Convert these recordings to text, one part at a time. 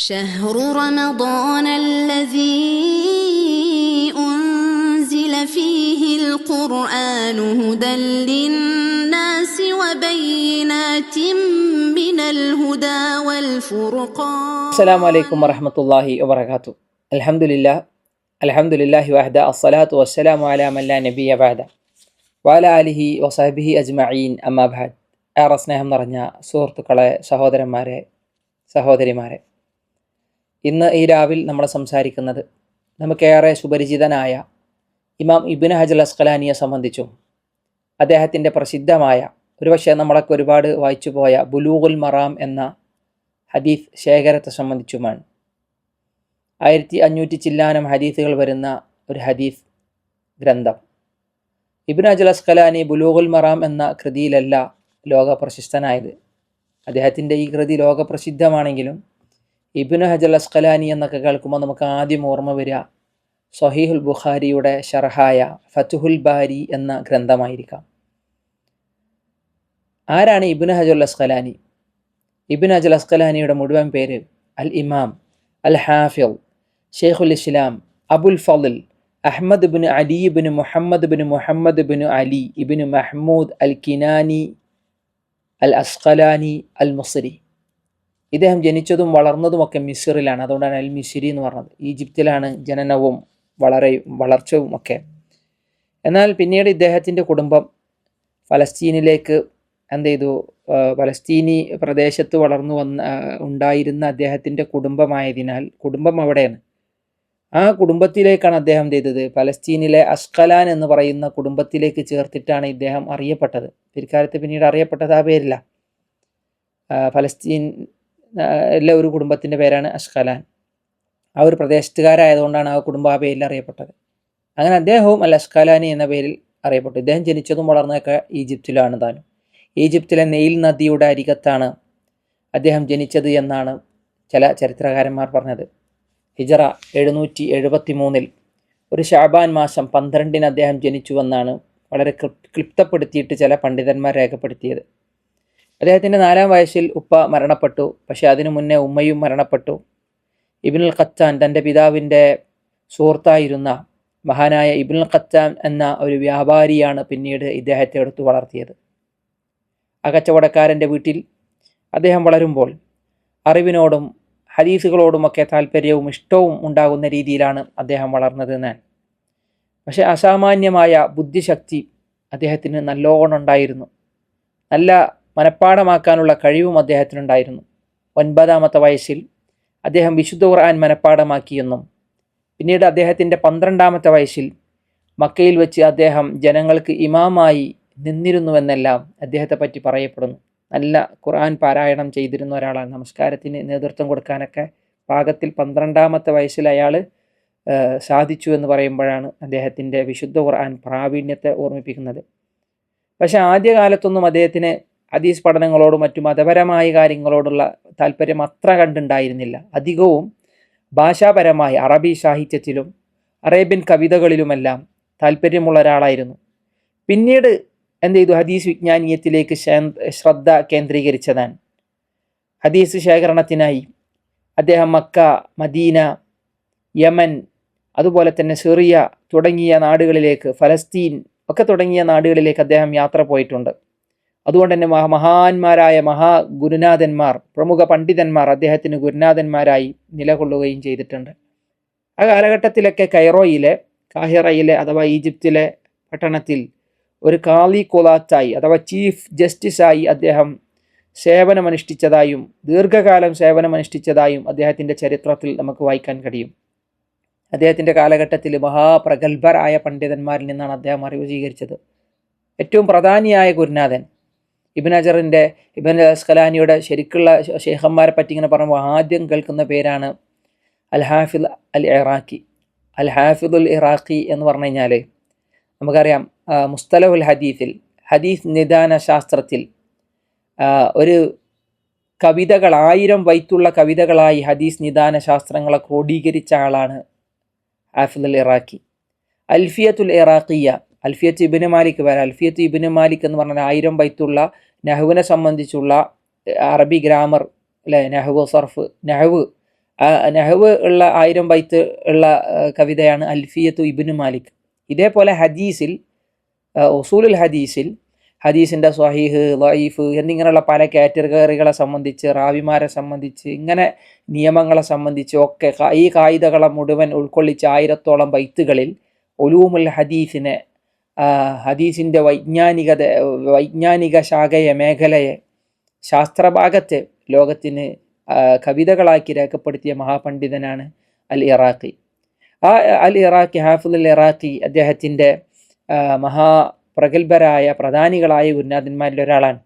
شهر رمضان الذي أنزل فيه القرآن هدى للناس وبينات من الهدى والفرقان. السلام عليكم ورحمة الله وبركاته. الحمد لله وحده الصلاة والسلام على من لا نبي بعده وعلى آله وصحبه أجمعين أما بعد. ഏറെ സ്നേഹം നിറഞ്ഞ സുഹൃത്തുക്കളെ, സഹോദരന്മാരെ, സഹോദരിമാരെ, ഇന്ന് ഈ രാവിൽ നമ്മൾ സംസാരിക്കുന്നത് നമുക്കേറെ സുപരിചിതനായ ഇമാം ഇബ്നു ഹജർ അസ്ഖലാനിയെ സംബന്ധിച്ചും അദ്ദേഹത്തിൻ്റെ പ്രസിദ്ധമായ, ഒരുപക്ഷെ നമ്മളൊക്കെ ഒരുപാട് വായിച്ചു പോയ ബുലൂഗുൽ മറാം എന്ന ഹദീസ് ശേഖരത്തെ സംബന്ധിച്ചുമാണ്. 1500 ചില്ലാനം ഹദീസുകൾ വരുന്ന ഒരു ഹദീസ് ഗ്രന്ഥം. ഇബ്നു ഹജർ അസ്ഖലാനി ബുലൂഗുൽ മറാം എന്ന കൃതിയിലല്ല ലോക പ്രശസ്തനായത്. അദ്ദേഹത്തിൻ്റെ ഈ കൃതി ലോകപ്രസിദ്ധമാണെങ്കിലും ഇബ്നു ഹജർ അസ്ഖലാനി എന്നൊക്കെ കേൾക്കുമ്പോൾ നമുക്ക് ആദ്യം ഓർമ്മ വരിക സ്വഹീഹുൽ ബുഖാരിയുടെ ഷർഹായ ഫതുഹുൽ ബാരി എന്ന ഗ്രന്ഥമായിരിക്കാം. ആരാണ് ഇബ്നു ഹജർ അസ്ഖലാനി? ഇബ്നു ഹജർ അസ്ഖലാനിയുടെ മുഴുവൻ പേര് അൽ ഇമാം al Hafiz Shaykhul Islam Abul Fadl Ahmad bin Ali bin Muhammad bin Ali ibn Mahmud al Kinani al Asqalani al Misri. ഇദ്ദേഹം ജനിച്ചതും വളർന്നതുമൊക്കെ മിസ്റിലാണ്. അതുകൊണ്ടാണ് അൽ മിസ്രി എന്ന് പറഞ്ഞത്. ഈജിപ്തിലാണ് ജനനവും വളർച്ചയും ഒക്കെ. എന്നാൽ പിന്നീട് ഇദ്ദേഹത്തിൻ്റെ കുടുംബം ഫലസ്തീനിലേക്ക് ഫലസ്തീനി പ്രദേശത്ത് വളർന്നു ഉണ്ടായിരുന്ന അദ്ദേഹത്തിൻ്റെ കുടുംബമായതിനാൽ കുടുംബം അവിടെയാണ്. ആ കുടുംബത്തിലേക്കാണ് അദ്ദേഹം ഫലസ്തീനിലെ അസ്ഖലാൻ എന്ന് പറയുന്ന കുടുംബത്തിലേക്ക് ചേർത്തിട്ടാണ് ഇദ്ദേഹം അറിയപ്പെട്ടത്. പിൽക്കാലത്ത് പിന്നീട് അറിയപ്പെട്ടത് ആ പേരില്ല. ഫലസ്തീനിലെ ഒരു കുടുംബത്തിൻ്റെ പേരാണ് അസ്ഖലാൻ. ആ ഒരു പ്രദേശത്തുകാരായതുകൊണ്ടാണ് ആ കുടുംബം ആ പേരിൽ അറിയപ്പെട്ടത്. അങ്ങനെ അദ്ദേഹവും അൽ അസ്ഖലാനി എന്ന പേരിൽ അറിയപ്പെട്ടു. ഇദ്ദേഹം ജനിച്ചതും വളർന്നതൊക്കെ ഈജിപ്തിലാണ്. താനും ഈജിപ്തിലെ നെയിൽ നദിയുടെ അരികത്താണ് അദ്ദേഹം ജനിച്ചത് എന്നാണ് ചില ചരിത്രകാരന്മാർ പറഞ്ഞത്. ഹിജറ 773 ഒരു ശഅബാൻ മാസം 12 അദ്ദേഹം ജനിച്ചുവെന്നാണ് വളരെ ക്ലിപ്തപ്പെടുത്തിയിട്ട് ചില പണ്ഡിതന്മാർ രേഖപ്പെടുത്തിയത്. അദ്ദേഹത്തിൻ്റെ 4-ാം വയസ്സിൽ ഉപ്പ മരണപ്പെട്ടു. പക്ഷേ അതിനു മുന്നേ ഉമ്മയും മരണപ്പെട്ടു. ഇബ്നുൽ ഖത്താൻ, തൻ്റെ പിതാവിൻ്റെ സുഹൃത്തായിരുന്ന മഹാനായ ഇബ്നുൽ ഖത്താൻ എന്ന ഒരു വ്യാപാരിയാണ് പിന്നീട് ഇദ്ദേഹത്തെ എടുത്തു വളർത്തിയത്. ആ കച്ചവടക്കാരൻ്റെ വീട്ടിൽ അദ്ദേഹം വളരുമ്പോൾ അറിവിനോടും ഹദീസുകളോടുമൊക്കെ താല്പര്യവും ഇഷ്ടവും ഉണ്ടാകുന്ന രീതിയിലാണ് അദ്ദേഹം വളർന്നത് എന്നാണ്. പക്ഷേ അസാമാന്യമായ ബുദ്ധിശക്തി അദ്ദേഹത്തിന് നല്ലോണം ഉണ്ടായിരുന്നു. നല്ല മനഃപ്പാഠമാക്കാനുള്ള കഴിവും അദ്ദേഹത്തിനുണ്ടായിരുന്നു. 9-ാമത്തെ വയസ്സിൽ അദ്ദേഹം വിശുദ്ധ ഖുർആൻ മനഃപ്പാഠമാക്കിയെന്നും പിന്നീട് അദ്ദേഹത്തിൻ്റെ 12-ാമത്തെ വയസ്സിൽ മക്കയിൽ വെച്ച് അദ്ദേഹം ജനങ്ങൾക്ക് ഇമാമായി നിന്നിരുന്നുവെന്നെല്ലാം അദ്ദേഹത്തെ പറ്റി പറയപ്പെടുന്നു. നല്ല ഖുർആൻ പാരായണം ചെയ്തിരുന്ന ഒരാളാണ്. നമസ്കാരത്തിന് നേതൃത്വം കൊടുക്കാനൊക്കെ പാകത്തിൽ 12-ാമത്തെ വയസ്സിൽ അയാൾ സാധിച്ചു എന്ന് പറയുമ്പോഴാണ് അദ്ദേഹത്തിൻ്റെ വിശുദ്ധ ഖുർആൻ പ്രാവീണ്യത്തെ ഓർമ്മിപ്പിക്കുന്നത്. പക്ഷേ ആദ്യകാലത്തൊന്നും അദ്ദേഹത്തിന് ഹദീസ് പഠനങ്ങളോടും മറ്റു മതപരമായ കാര്യങ്ങളോടുള്ള താല്പര്യം അത്ര കണ്ടുണ്ടായിരുന്നില്ല. അധികവും ഭാഷാപരമായി അറബി സാഹിത്യത്തിലും അറേബ്യൻ കവിതകളിലുമെല്ലാം താല്പര്യമുള്ള ഒരാളായിരുന്നു. പിന്നീട് ഹദീസ് വിജ്ഞാനീയത്തിലേക്ക് ശ്രദ്ധ കേന്ദ്രീകരിച്ചതാണ്. ഹദീസ് ശേഖരണത്തിനായി അദ്ദേഹം മക്ക, മദീന, യമൻ, അതുപോലെ തന്നെ സിറിയ തുടങ്ങിയ നാടുകളിലേക്ക്, ഫലസ്തീൻ ഒക്കെ തുടങ്ങിയ നാടുകളിലേക്ക് അദ്ദേഹം യാത്ര പോയിട്ടുണ്ട്. അതുകൊണ്ട് തന്നെ മഹാന്മാരായ ഗുരുനാഥന്മാർ, പ്രമുഖ പണ്ഡിതന്മാർ അദ്ദേഹത്തിന് ഗുരുനാഥന്മാരായി നിലകൊള്ളുകയും ചെയ്തിട്ടുണ്ട്. ആ കാലഘട്ടത്തിലൊക്കെ കാഹിറയിലെ അഥവാ ഈജിപ്തിലെ പട്ടണത്തിൽ ഒരു കാളി കൊലാത്തായി അഥവാ ചീഫ് ജസ്റ്റിസായി അദ്ദേഹം സേവനമനുഷ്ഠിച്ചതായും ദീർഘകാലം സേവനമനുഷ്ഠിച്ചതായും അദ്ദേഹത്തിൻ്റെ ചരിത്രത്തിൽ നമുക്ക് വായിക്കാൻ കഴിയും. അദ്ദേഹത്തിൻ്റെ കാലഘട്ടത്തിൽ മഹാപ്രഗത്ഭരായ പണ്ഡിതന്മാരിൽ നിന്നാണ് അദ്ദേഹം അറിവ് സ്വീകരിച്ചത്. ഏറ്റവും പ്രധാനിയായ ഗുരുനാഥൻ ഇബ്നു അസ്ഖലാനിയുടെ ശരിക്കുള്ള ഷെയ്ഖന്മാരെ പറ്റി ഇങ്ങനെ പറയുമ്പോൾ ആദ്യം കേൾക്കുന്ന പേരാണ് അൽ ഹാഫിദ് അൽ ഇറാഖി. അൽ ഹാഫിദുൽ ഇറാഖി എന്ന് പറഞ്ഞു കഴിഞ്ഞാൽ നമുക്കറിയാം, മുസ്തലഹുൽ ഹദീസിൽ, ഹദീസ് നിദാന ശാസ്ത്രത്തിൽ ഒരു 1000 വൈത്തുള്ള കവിതകളായി ഹദീസ് നിദാന ശാസ്ത്രങ്ങളെ ക്രോഡീകരിച്ച ആളാണ് ഹാഫിദ് അൽ ഇറാഖി. അൽഫിയത്തുൽ ഇറാഖിയ, അൽഫിയത്ത് ഇബ്നു മാലിക് അൽഫിയത്ത് ഇബ്നു മാലിക് എന്ന് പറഞ്ഞാൽ 1000 ബൈത്തുള്ള നഹ്വിനെ സംബന്ധിച്ചുള്ള അറബി ഗ്രാമർ, അല്ലെ, നഹ്വ്, സർഫ്, നഹ്വ് നഹ്വ് ഉള്ള 1000 ബൈത്ത് ഉള്ള കവിതയാണ് അൽഫിയത്തു ഇബ്നു മാലിക്. ഇതേപോലെ ഹദീസിൽ ഉസൂലുൽ ഹദീസിൻ്റെ സ്വഹീഹ്, ലഈഫ് എന്നിങ്ങനെയുള്ള പല കാറ്റഗറികളെ സംബന്ധിച്ച്, റാവിമാരെ സംബന്ധിച്ച്, ഇങ്ങനെ നിയമങ്ങളെ സംബന്ധിച്ച് ഒക്കെ ഈ കായികകളെ മുഴുവൻ ഉൾക്കൊള്ളിച്ച 1000ഓളം ബൈത്തുകളിൽ ഉലൂമുൽ ഹദീസിനെ, ഹദീസിൻ്റെ വൈജ്ഞാനിക ശാഖയെ, മേഖലയെ, ശാസ്ത്രഭാഗത്തെ ലോകത്തിന് കവിതകളാക്കി രേഖപ്പെടുത്തിയ മഹാപണ്ഡിതനാണ് അൽ ഇറാഖി. ആ അൽ ഇറാഖി, ഹാഫിദ് അൽ ഇറാഖി, അദ്ദേഹത്തിൻ്റെ മഹാപ്രഗത്ഭരായ പ്രധാനികളായ ഗുരുനാഥന്മാരിൽ ഒരാളാണ്.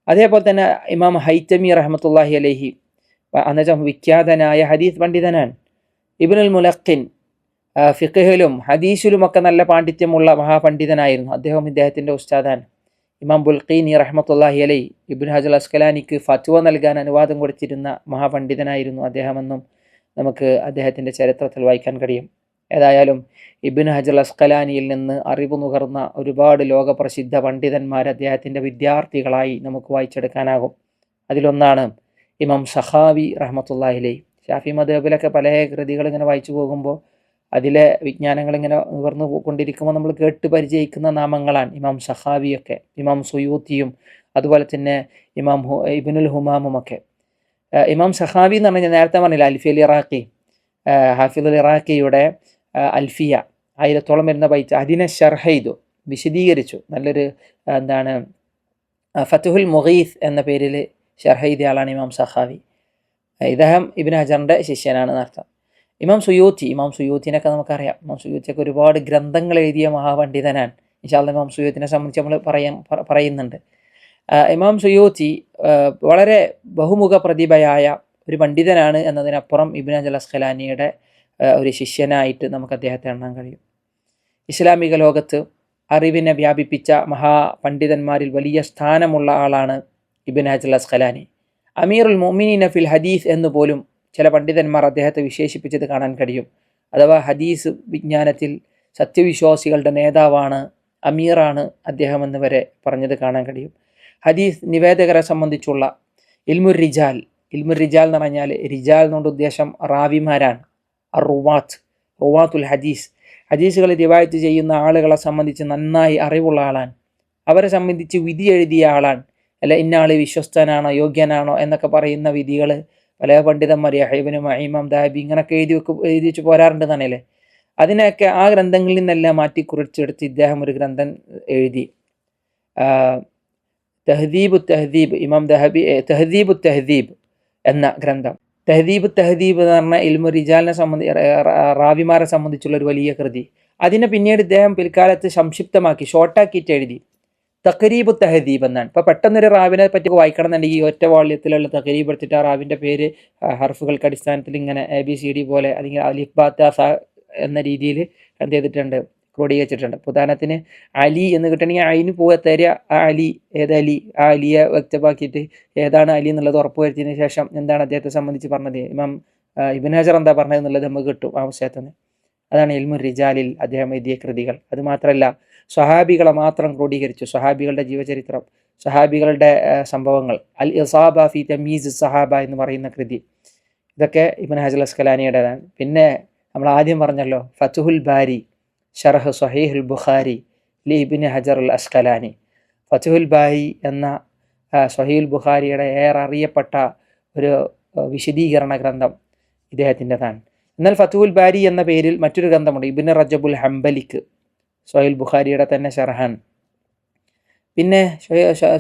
അതേപോലെ തന്നെ ഇമാം ഹൈതമി റഹ്മത്തുള്ളാഹി അലൈഹി എന്നുവെച്ചാൽ വിഖ്യാതനായ ഹദീസ് പണ്ഡിതനാണ്. ഇബ്നുൽ മുലഖിൻ ഫിഖ്ഹിലും ഹദീസിലുമൊക്കെ നല്ല പാണ്ഡിത്യമുള്ള മഹാപണ്ഡിതനായിരുന്നു. ഇദ്ദേഹത്തിൻ്റെ ഉസ്താദാണ്. ഇമാം ബുൽഖീനി റഹ്മത്തുള്ളാഹി അലൈഹി ഇബ്നു ഹജർ അസ്കലാനിക്ക് ഫത്വ നൽകാൻ അനുവാദം കൊടുത്തിരുന്ന മഹാപണ്ഡിതനായിരുന്നു അദ്ദേഹമെന്നും നമുക്ക് അദ്ദേഹത്തിൻ്റെ ചരിത്രത്തിൽ വായിക്കാൻ കഴിയും. ഏതായാലും ഇബ്നു ഹജർ അസ്കലാനിയിൽ നിന്ന് അറിവ് നുകർന്ന ഒരുപാട് ലോകപ്രസിദ്ധ പണ്ഡിതന്മാർ അദ്ദേഹത്തിൻ്റെ വിദ്യാർത്ഥികളായി നമുക്ക് വായിച്ചെടുക്കാനാകും. അതിലൊന്നാണ് ഇമാം സഖാവി റഹ്മത്തുള്ളാഹി അലൈഹി. ഷാഫി മദ്ഹബിലൊക്കെ പല കൃതികൾ ഇങ്ങനെ വായിച്ചു പോകുമ്പോൾ അതിലെ വിജ്ഞാനങ്ങൾ ഇങ്ങനെ നിവർന്നു കൊണ്ടിരിക്കുമ്പോൾ നമ്മൾ കേട്ട് പരിചയിക്കുന്ന നാമങ്ങളാണ് ഇമാം സഖാവിയൊക്കെ, ഇമാം സുയൂത്തിയും, അതുപോലെ തന്നെ ഇമാം ഇബ്നുൽ ഹുമാമുമൊക്കെ. ഇമാം സഖാവി എന്ന് പറഞ്ഞാൽ നേരത്തെ പറഞ്ഞില്ല, അൽഫിയ അൽ ഇറാഖി, ഹാഫിദ് അൽ ഇറാഖിയുടെ അൽഫിയ 1000ഓളം വരുന്ന ബൈത്ത്, അതിനെ ഷർഹ് ചെയ്തു, വിശദീകരിച്ചു. നല്ലൊരു ഫത്ഹുൽ മുഗീസ് എന്ന പേരിൽ ഷർഹ് ചെയ്ത ആളാണ് ഇമാം സഖാവി. ഇദ്ദേഹം ഇബ്നു ഹജറിൻ്റെ ശിഷ്യനാണ് എന്നർത്ഥം. ഇമാം സുയൂത്തിനൊക്കെ നമുക്കറിയാം. ഇമാം സുയൂത്തിയൊക്കെ ഒരുപാട് ഗ്രന്ഥങ്ങൾ എഴുതിയ മഹാപണ്ഡിതനാണ്. ഇൻഷാ അല്ലാഹ് ഇമാം സുയൂത്തിനെ സംബന്ധിച്ച് നമ്മൾ പറയുന്നുണ്ട്. ഇമാം സുയൂത്തി വളരെ ബഹുമുഖ പ്രതിഭയായ ഒരു പണ്ഡിതനാണ് എന്നതിനപ്പുറം ഇബ്നു ഹജർ അസ്ഖലാനിയുടെ ഒരു ശിഷ്യനായിട്ട് നമുക്ക് അദ്ദേഹത്തെ എണ്ണാൻ കഴിയും. ഇസ്ലാമിക ലോകത്ത് അറിവിനെ വ്യാപിപ്പിച്ച മഹാപണ്ഡിതന്മാരിൽ വലിയ സ്ഥാനമുള്ള ആളാണ് ഇബ്നു ഹജർ അസ്ഖലാനി. അമീറുൽ മുഅ്മിനീന ഫിൽ ഹദീസ് എന്ന് പോലും ചില പണ്ഡിതന്മാർ അദ്ദേഹത്തെ വിശേഷിപ്പിച്ചത് കാണാൻ കഴിയും. അഥവാ ഹദീസ് വിജ്ഞാനത്തിൽ സത്യവിശ്വാസികളുടെ നേതാവാണ്, അമീറാണ് അദ്ദേഹം എന്ന് വരെ പറഞ്ഞത് കാണാൻ കഴിയും. ഹദീസ് നിവേദകരെ സംബന്ധിച്ചുള്ള ഇൽമുർ റിജാൽ എന്ന് പറഞ്ഞാൽ റിജാൽ എന്നുകൊണ്ട് ഉദ്ദേശം റാവിമാരാണ്. റുവാത്തുൽ ഹദീസുകൾ റിവായത്ത് ചെയ്യുന്ന ആളുകളെ സംബന്ധിച്ച് നന്നായി അറിവുള്ള ആളാണ്. അവരെ സംബന്ധിച്ച് വിധി എഴുതിയ ആളാണ്. അല്ല ഇന്ന ആൾ വിശ്വസ്തനാണോ യോഗ്യനാണോ എന്നൊക്കെ പറയുന്ന വിധികൾ പല പണ്ഡിതന്മാർ യഹ്യ ഇമാം ദഹബി ഇങ്ങനെയൊക്കെ എഴുതി വെച്ച് പോരാറുണ്ട് തന്നെയല്ലേ. അതിനെയൊക്കെ ആ ഗ്രന്ഥങ്ങളിൽ നിന്നെല്ലാം മാറ്റി കുറിച്ചെടുത്ത് ഇദ്ദേഹം ഒരു ഗ്രന്ഥം എഴുതി, ഇമാം ദഹബി തഹ്ദീബ് എന്ന ഗ്രന്ഥം. തഹ്ദീബ് എന്ന് പറഞ്ഞാൽ ഇൽമു റിജാലിനെ റാവിമാരെ സംബന്ധിച്ചുള്ള ഒരു വലിയ കൃതി. അതിനെ പിന്നീട് ഇദ്ദേഹം പിൽക്കാലത്ത് സംക്ഷിപ്തമാക്കി, ഷോർട്ടാക്കിയിട്ട് എഴുതി തഖരീബു തഹദീബ് എന്നാണ്. ഇപ്പോൾ പെട്ടെന്നൊരു റാവിനെ പറ്റി വായിക്കണം എന്നുണ്ടെങ്കിൽ ഈ ഒറ്റ വാള്യത്തിലുള്ള തഖരീബ് എടുത്തിട്ട് ആ റാവിൻ്റെ പേര് ഹർഫുകൾക്ക് അടിസ്ഥാനത്തിൽ ഇങ്ങനെ ABCD പോലെ അല്ലെങ്കിൽ അലിഫ് ബാ ത സ എന്ന രീതിയിൽ എന്ത് ചെയ്തിട്ടുണ്ട്, ക്രോഡീകരിച്ചിട്ടുണ്ട്. ഉദാഹരണത്തിന് അലി എന്ന് കിട്ടണമെങ്കിൽ അതിന് പോവുക തരിക, ആ അലി ഏതലി, ആ അലിയെ വ്യക്തമാക്കിയിട്ട് ഏതാണ് അലി എന്നുള്ളത് ഉറപ്പുവരുത്തിയതിന് ശേഷം എന്താണ് അദ്ദേഹത്തെ സംബന്ധിച്ച് പറഞ്ഞത്, ഇമാം ഇബ്നു ഹജർ എന്താ പറഞ്ഞത് എന്നുള്ളത് നമുക്ക് കിട്ടും ആ വിഷയത്തിന്. അതാണ് ഇൽമു റിജാലിൽ അദ്ദേഹം എഴുതിയ കൃതികൾ. അതുമാത്രമല്ല സ്വഹാബികളെ മാത്രം ക്രോഡീകരിച്ചു, സ്വഹാബികളുടെ ജീവചരിത്രം, സ്വഹാബികളുടെ സംഭവങ്ങൾ, അൽ ഇസാബ ഫി തമീസ് സഹാബ എന്ന് പറയുന്ന കൃതി, ഇതൊക്കെ ഇബ്നു ഹജർ അസ്ഖലാനിയുടേതാണ്. പിന്നെ നമ്മൾ ആദ്യം പറഞ്ഞല്ലോ ഫത്ഹുൽ ബാരി ഷർഹ് സ്വഹീഹുൽ ബുഖാരി ലി ഇബ്നു ഹജർ അൽ അസ്ഖലാനി. ഫത്ഹുൽ ബാരി എന്ന സ്വഹീഹുൽ ബുഖാരിയുടെ ഏറെ അറിയപ്പെട്ട ഒരു വിശദീകരണ ഗ്രന്ഥം ഇദ്ദേഹത്തിൻ്റെതാണ്. എന്നാൽ ഫത്ഹുൽ ബാരി എന്ന പേരിൽ മറ്റൊരു ഗ്രന്ഥമുണ്ട്, ഇബ്നു റജബുൽ ഹംബലിക്ക്, സ്വഹീഹുൽ ബുഖാരിയുടെ തന്നെ ഷർഹാൻ. പിന്നെ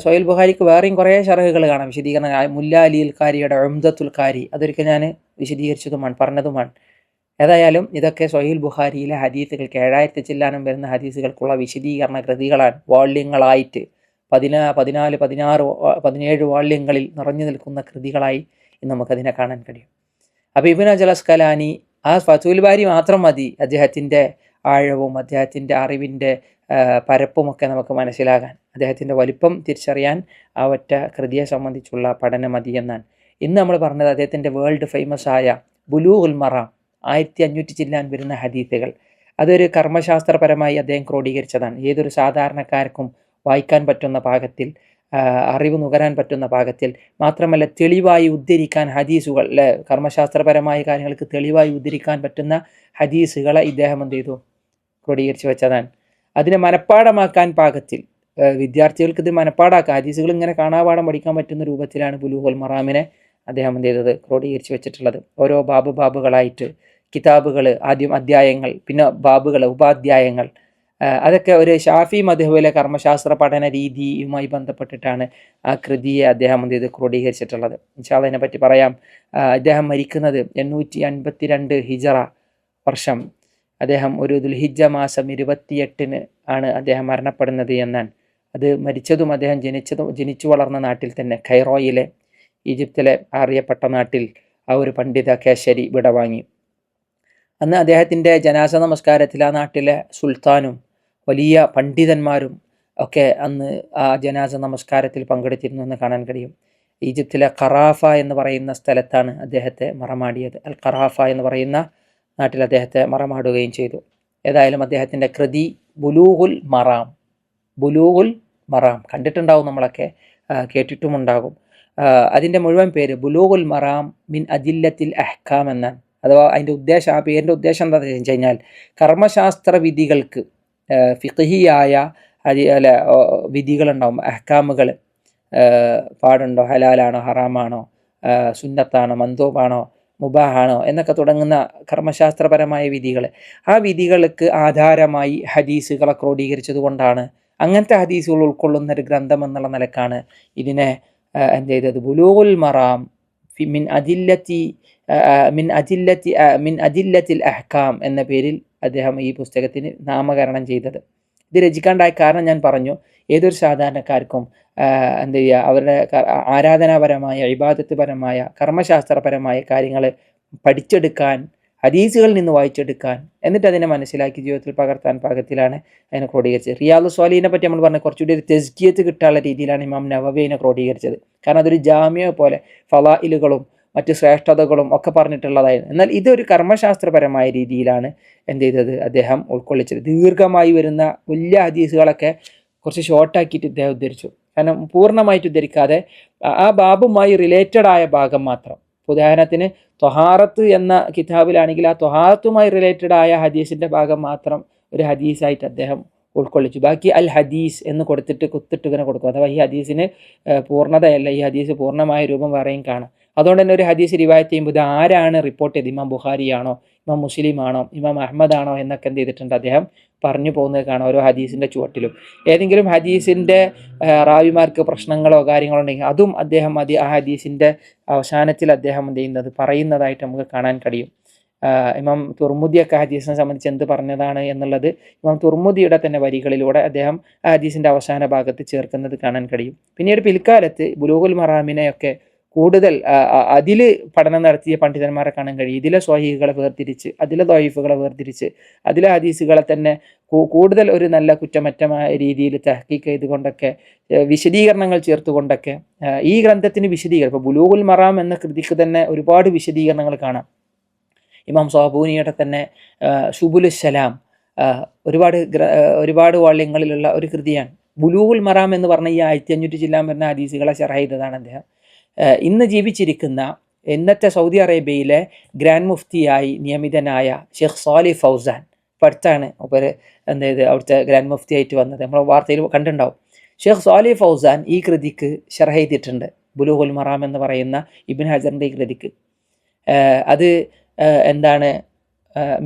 സ്വഹീഹുൽ ബുഖാരിക്ക് വേറെയും കുറേ ഷർഹുകൾ കാണാം, വിശദീകരണം. മുല്ല അലിൽ കാരിയുടെ ഉംദത്തുൽ കാരി, അതൊരിക്കൽ ഞാൻ വിശദീകരിച്ചതുമാണ്, പറഞ്ഞതുമാണ്. ഏതായാലും ഇതൊക്കെ സ്വഹീഹുൽ ബുഖാരിയിലെ ഹദീസുകൾക്ക് 7000 ചില്ലാനും വരുന്ന ഹദീസുകൾക്കുള്ള വിശദീകരണ കൃതികളാണ്. വാള്യങ്ങളായിട്ട് 14, 16, 17 വാള്യങ്ങളിൽ നിറഞ്ഞു നിൽക്കുന്ന കൃതികളായി നമുക്കതിനെ കാണാൻ കഴിയും. അപ്പോൾ ഇബ്നു ഹജർ അസ്ഖലാനി ആ ഫത്ഹുൽ ബാരി മാത്രം മതി അദ്ദേഹത്തിൻ്റെ ആഴവും അദ്ദേഹത്തിൻ്റെ അറിവിൻ്റെ പരപ്പുമൊക്കെ നമുക്ക് മനസ്സിലാകാൻ, അദ്ദേഹത്തിൻ്റെ വലിപ്പം തിരിച്ചറിയാൻ ആ ഒറ്റ കൃതിയെ സംബന്ധിച്ചുള്ള പഠനം മതി എന്നാണ്. ഇന്ന് നമ്മൾ പറഞ്ഞത് അദ്ദേഹത്തിൻ്റെ വേൾഡ് ഫേമസ് ആയ ബുലൂഗുൽ മറാം 1500 ചില്ലാൻ വരുന്ന ഹദീസുകൾ. അതൊരു കർമ്മശാസ്ത്രപരമായി അദ്ദേഹം ക്രോഡീകരിച്ചതാണ്. ഏതൊരു സാധാരണക്കാർക്കും വായിക്കാൻ പറ്റുന്ന പാകത്തിൽ അറിവ് നുകരാൻ പറ്റുന്ന പാകത്തിൽ, മാത്രമല്ല തെളിവായി ഉദ്ധരിക്കാൻ ഹദീസുകൾ, അല്ലെ, കർമ്മശാസ്ത്രപരമായ കാര്യങ്ങൾക്ക് തെളിവായി ഉദ്ധരിക്കാൻ പറ്റുന്ന ഹദീസുകളെ ഇദ്ദേഹം എന്ത് ചെയ്തു, ക്രോഡീകരിച്ച് വെച്ചതാണ്. അതിനെ മനഃപ്പാടമാക്കാൻ പാകത്തിൽ വിദ്യാർത്ഥികൾക്ക് ഇത് മനഃപ്പാടാക്കാം, ഹദീസുകൾ ഇങ്ങനെ കാണാപാഠം പഠിക്കാൻ പറ്റുന്ന രൂപത്തിലാണ് ബുലൂഗുൽ മറാമിനെ അദ്ദേഹം എന്ത് ചെയ്തത്, ക്രോഡീകരിച്ച് വെച്ചിട്ടുള്ളത്. ഓരോ ബാബുകളായിട്ട് കിതാബുകൾ, ആദ്യം അധ്യായങ്ങൾ, പിന്നെ ബാബുകൾ, ഉപാധ്യായങ്ങൾ. അതൊക്കെ ഒരു ഷാഫി മദ്ഹബിലെ കർമ്മശാസ്ത്ര പഠന രീതിയുമായി ബന്ധപ്പെട്ടിട്ടാണ് ആ കൃതിയെ അദ്ദേഹം എന്ത് ചെയ്ത് ക്രോഡീകരിച്ചിട്ടുള്ളത്. ഇൻഷാ അല്ലാഹ് ഇതിനെപ്പറ്റി പറയാം. അദ്ദേഹം മരിക്കുന്നത് 852 ഹിജറ വർഷം. അദ്ദേഹം ഒരു ദുൽഹിജ്ജ മാസം 28-ന് ആണ് അദ്ദേഹം മരണപ്പെടുന്നത് എന്നാണ്. അത് മരിച്ചതും അദ്ദേഹം ജനിച്ചു വളർന്ന നാട്ടിൽ തന്നെ, ഖൈറോയിലെ, ഈജിപ്തിലെ അറിയപ്പെട്ട നാട്ടിൽ ആ ഒരു പണ്ഡിത കേശരി വിടവാങ്ങി. അന്ന് അദ്ദേഹത്തിൻ്റെ ജനാസ നമസ്കാരത്തിൽ ആ നാട്ടിലെ സുൽത്താനും വലിയ പണ്ഡിതന്മാരും ഒക്കെ അന്ന് ആ ജനാസ നമസ്കാരത്തിൽ പങ്കെടുത്തിരുന്നു എന്ന് കാണാൻ കഴിയും. ഈജിപ്തിലെ ഖറാഫ എന്ന് പറയുന്ന സ്ഥലത്താണ് അദ്ദേഹത്തെ മറമാടിയത്. അൽ ഖറാഫ എന്ന് പറയുന്ന നാട്ടിൽ അദ്ദേഹത്തെ മറമാടുകയും ചെയ്തു. ഏതായാലും അദ്ദേഹത്തിൻ്റെ കൃതി ബുലൂഗുൽ മറാം കണ്ടിട്ടുണ്ടാവും, നമ്മളൊക്കെ കേട്ടിട്ടുമുണ്ടാകും. അതിൻ്റെ മുഴുവൻ പേര് ബുലൂഗുൽ മറാം മിൻ അദില്ലത്തിൽ അഹ്കാം എന്നാണ്. അഥവാ അതിൻ്റെ ഉദ്ദേശം, ആ പേരിൻ്റെ ഉദ്ദേശം എന്താണെന്ന് വെച്ച് കഴിഞ്ഞാൽ കർമ്മശാസ്ത്ര വിധികൾക്ക്, ഫിഖ്ഹിയായ വിധികളുണ്ടാവും, അഹ്കാമുകൾ, പാടുണ്ടോ, ഹലാലാണോ, ഹറാമാണോ, സുന്നത്താണോ, മന്ദൂബാണോ, മുബാഹാണോ എന്നൊക്കെ തുടങ്ങുന്ന കർമ്മശാസ്ത്രപരമായ വിധികൾ, ആ വിധികൾക്ക് ആധാരമായി ഹദീസുകളെ ക്രോഡീകരിച്ചത് കൊണ്ടാണ്, അങ്ങനത്തെ ഹദീസുകൾ ഉൾക്കൊള്ളുന്ന ഒരു ഗ്രന്ഥം എന്നുള്ള നിലക്കാണ് ഇതിനെ എന്ത് ചെയ്തത്, ബുലൂഗുൽ മറാം മിൻ അദില്ലത്തിൽ അഹ്കാം എന്ന പേരിൽ അദ്ദേഹം ഈ പുസ്തകത്തിന് നാമകരണം ചെയ്തത്. ഇത് രചിക്കാണ്ടായ കാരണം ഞാൻ പറഞ്ഞു, ഏതൊരു സാധാരണക്കാർക്കും എന്ത് ചെയ്യുക, അവരുടെ ആരാധനാപരമായ, ഇബാദത്ത് പരമായ, കർമ്മശാസ്ത്രപരമായ കാര്യങ്ങൾ പഠിച്ചെടുക്കാൻ, ഹദീസുകളിൽ നിന്ന് വായിച്ചെടുക്കാൻ, എന്നിട്ട് അതിനെ മനസ്സിലാക്കി ജീവിതത്തിൽ പകർത്താൻ പാകത്തിലാണ് അതിനെ ക്രോഡീകരിച്ചത്. റിയാദു സ്വാലിഹിനെ പറ്റി നമ്മൾ പറഞ്ഞ കുറച്ചുകൂടി ഒരു തെസ്കിയത്ത് കിട്ടാനുള്ള രീതിയിലാണ് ഇമാം നവവി അതിനെ ക്രോഡീകരിച്ചത്. കാരണം അതൊരു ജാമിയ പോലെ ഫളായിലുകളും മറ്റ് ശ്രേഷ്ഠതകളും ഒക്കെ പറഞ്ഞിട്ടുള്ളതായിരുന്നു. എന്നാൽ ഇതൊരു കർമ്മശാസ്ത്രപരമായ രീതിയിലാണ് എന്ത് ചെയ്തത്, അദ്ദേഹം ഉൾക്കൊള്ളിച്ചത്. ദീർഘമായി വരുന്ന വലിയ ഹദീസുകളൊക്കെ കുറച്ച് ഷോർട്ടാക്കിയിട്ട് ഇദ്ദേഹം ഉദ്ധരിച്ചു. കാരണം പൂർണ്ണമായിട്ട് ഉദ്ധരിക്കാതെ ആ ബാബുമായി റിലേറ്റഡ് ആയ ഭാഗം മാത്രം. ഉദാഹരണത്തിന് ത്വഹാറത്ത് എന്ന കിതാബിലാണെങ്കിൽ ആ ത്വഹാറത്തുമായി റിലേറ്റഡ് ആയ ഹദീസിൻ്റെ ഭാഗം മാത്രം ഒരു ഹദീസായിട്ട് അദ്ദേഹം ഉൾക്കൊള്ളിച്ചു. ബാക്കി അൽ ഹദീസ് എന്ന് കുത്തിട്ട് ഇങ്ങനെ കൊടുക്കും. അഥവാ ഈ ഹദീസിന് പൂർണ്ണതയല്ല, ഈ ഹദീസ് പൂർണ്ണമായ രൂപം വേറെയും കാണാം. അതുകൊണ്ട് തന്നെ ഒരു ഹദീസ് റിവായത്ത് ചെയ്യുമ്പോൾ ഇത് ആരാണ് റിപ്പോർട്ട് ചെയ്ത്, ഇമാം ബുഖാരിയാണോ, ഇമാം മുസ്ലിം ആണോ, ഇമാം അഹമ്മദ് ആണോ എന്നൊക്കെ എന്ത് ചെയ്തിട്ടുണ്ട്, അദ്ദേഹം പറഞ്ഞു പോകുന്നത് കാണാം. ഓരോ ഹദീസിൻ്റെ ചുവട്ടിലും ഏതെങ്കിലും ഹദീസിൻ്റെ റാവിമാർക്ക് പ്രശ്നങ്ങളോ കാര്യങ്ങളോ ഉണ്ടെങ്കിൽ അതും അദ്ദേഹം ആ ഹദീസിൻ്റെ അവസാനത്തിൽ അദ്ദേഹം എന്ത് ചെയ്യുന്നത്, പറയുന്നതായിട്ട് നമുക്ക് കാണാൻ കഴിയും. ഇമാം തുർമുദിയൊക്കെ ഹദീസിനെ സംബന്ധിച്ച് എന്ത് പറഞ്ഞതാണ് എന്നുള്ളത് ഇമാം തുർമുദിയുടെ തന്നെ വരികളിലൂടെ അദ്ദേഹം ആ ഹദീസിൻ്റെ അവസാന ഭാഗത്ത് ചേർക്കുന്നത് കാണാൻ കഴിയും. പിന്നീട് പിൽക്കാലത്ത് ബുലൂഗുൽ മറാമിനെയൊക്കെ കൂടുതൽ അതിൽ പഠനം നടത്തിയ പണ്ഡിതന്മാരെ കാണാൻ കഴിയും. ഇതിലെ സ്വഹീഹുകളെ വേർതിരിച്ച്, അതിലെ ദഈഫുകളെ വേർതിരിച്ച്, അതിലെ ഹദീസുകളെ തന്നെ കൂടുതൽ ഒരു നല്ല കുറ്റമറ്റമായ രീതിയിൽ തഹ്ഖീഖ് ചെയ്തുകൊണ്ടൊക്കെ, വിശദീകരണങ്ങൾ ചേർത്തുകൊണ്ടൊക്കെ ഈ ഗ്രന്ഥത്തിന് വിശദീകരണം, ഇപ്പോൾ ബുലൂഗുൽ മറാം എന്ന കൃതിക്ക് തന്നെ ഒരുപാട് വിശദീകരണങ്ങൾ കാണാം. ഇമാം സാബൂനിയുടെ തന്നെ സുബുലുസ് സലാം ഒരുപാട് വാള്യങ്ങളിലുള്ള ഒരു കൃതിയാണ്. ബുലൂഗുൽ മറാം എന്ന് പറഞ്ഞ ഈ 1500 ചില്ലാൻ വരുന്ന ഹദീസുകളെ ശറഹ് ചെയ്തതാണ് അദ്ദേഹം. ഇന്ന് ജീവിച്ചിരിക്കുന്ന, ഇന്നത്തെ സൗദി അറേബ്യയിലെ ഗ്രാൻഡ് മുഫ്തിയായി നിയമിതനായ ഷെയ്ഖ് സാലിഹ് ഫൗസാൻ, ഇപ്പോൾ അടുത്താണ് അവർ എന്ത് ചെയ്ത് അവിടുത്തെ ഗ്രാൻഡ് മുഫ്തി ആയിട്ട് വന്നത്, നമ്മൾ വാർത്തയിൽ കണ്ടിട്ടുണ്ടാവും. ഷെയ്ഖ് സാലിഹ് ഫൗസാൻ ഈ കൃതിക്ക് ശറഹ് ചെയ്തിട്ടുണ്ട്, ബുലൂഗുൽ മറാം എന്ന് പറയുന്ന ഇബ്നു ഹജറിൻ്റെ ഈ കൃതിക്ക്. അത് എന്താണ്,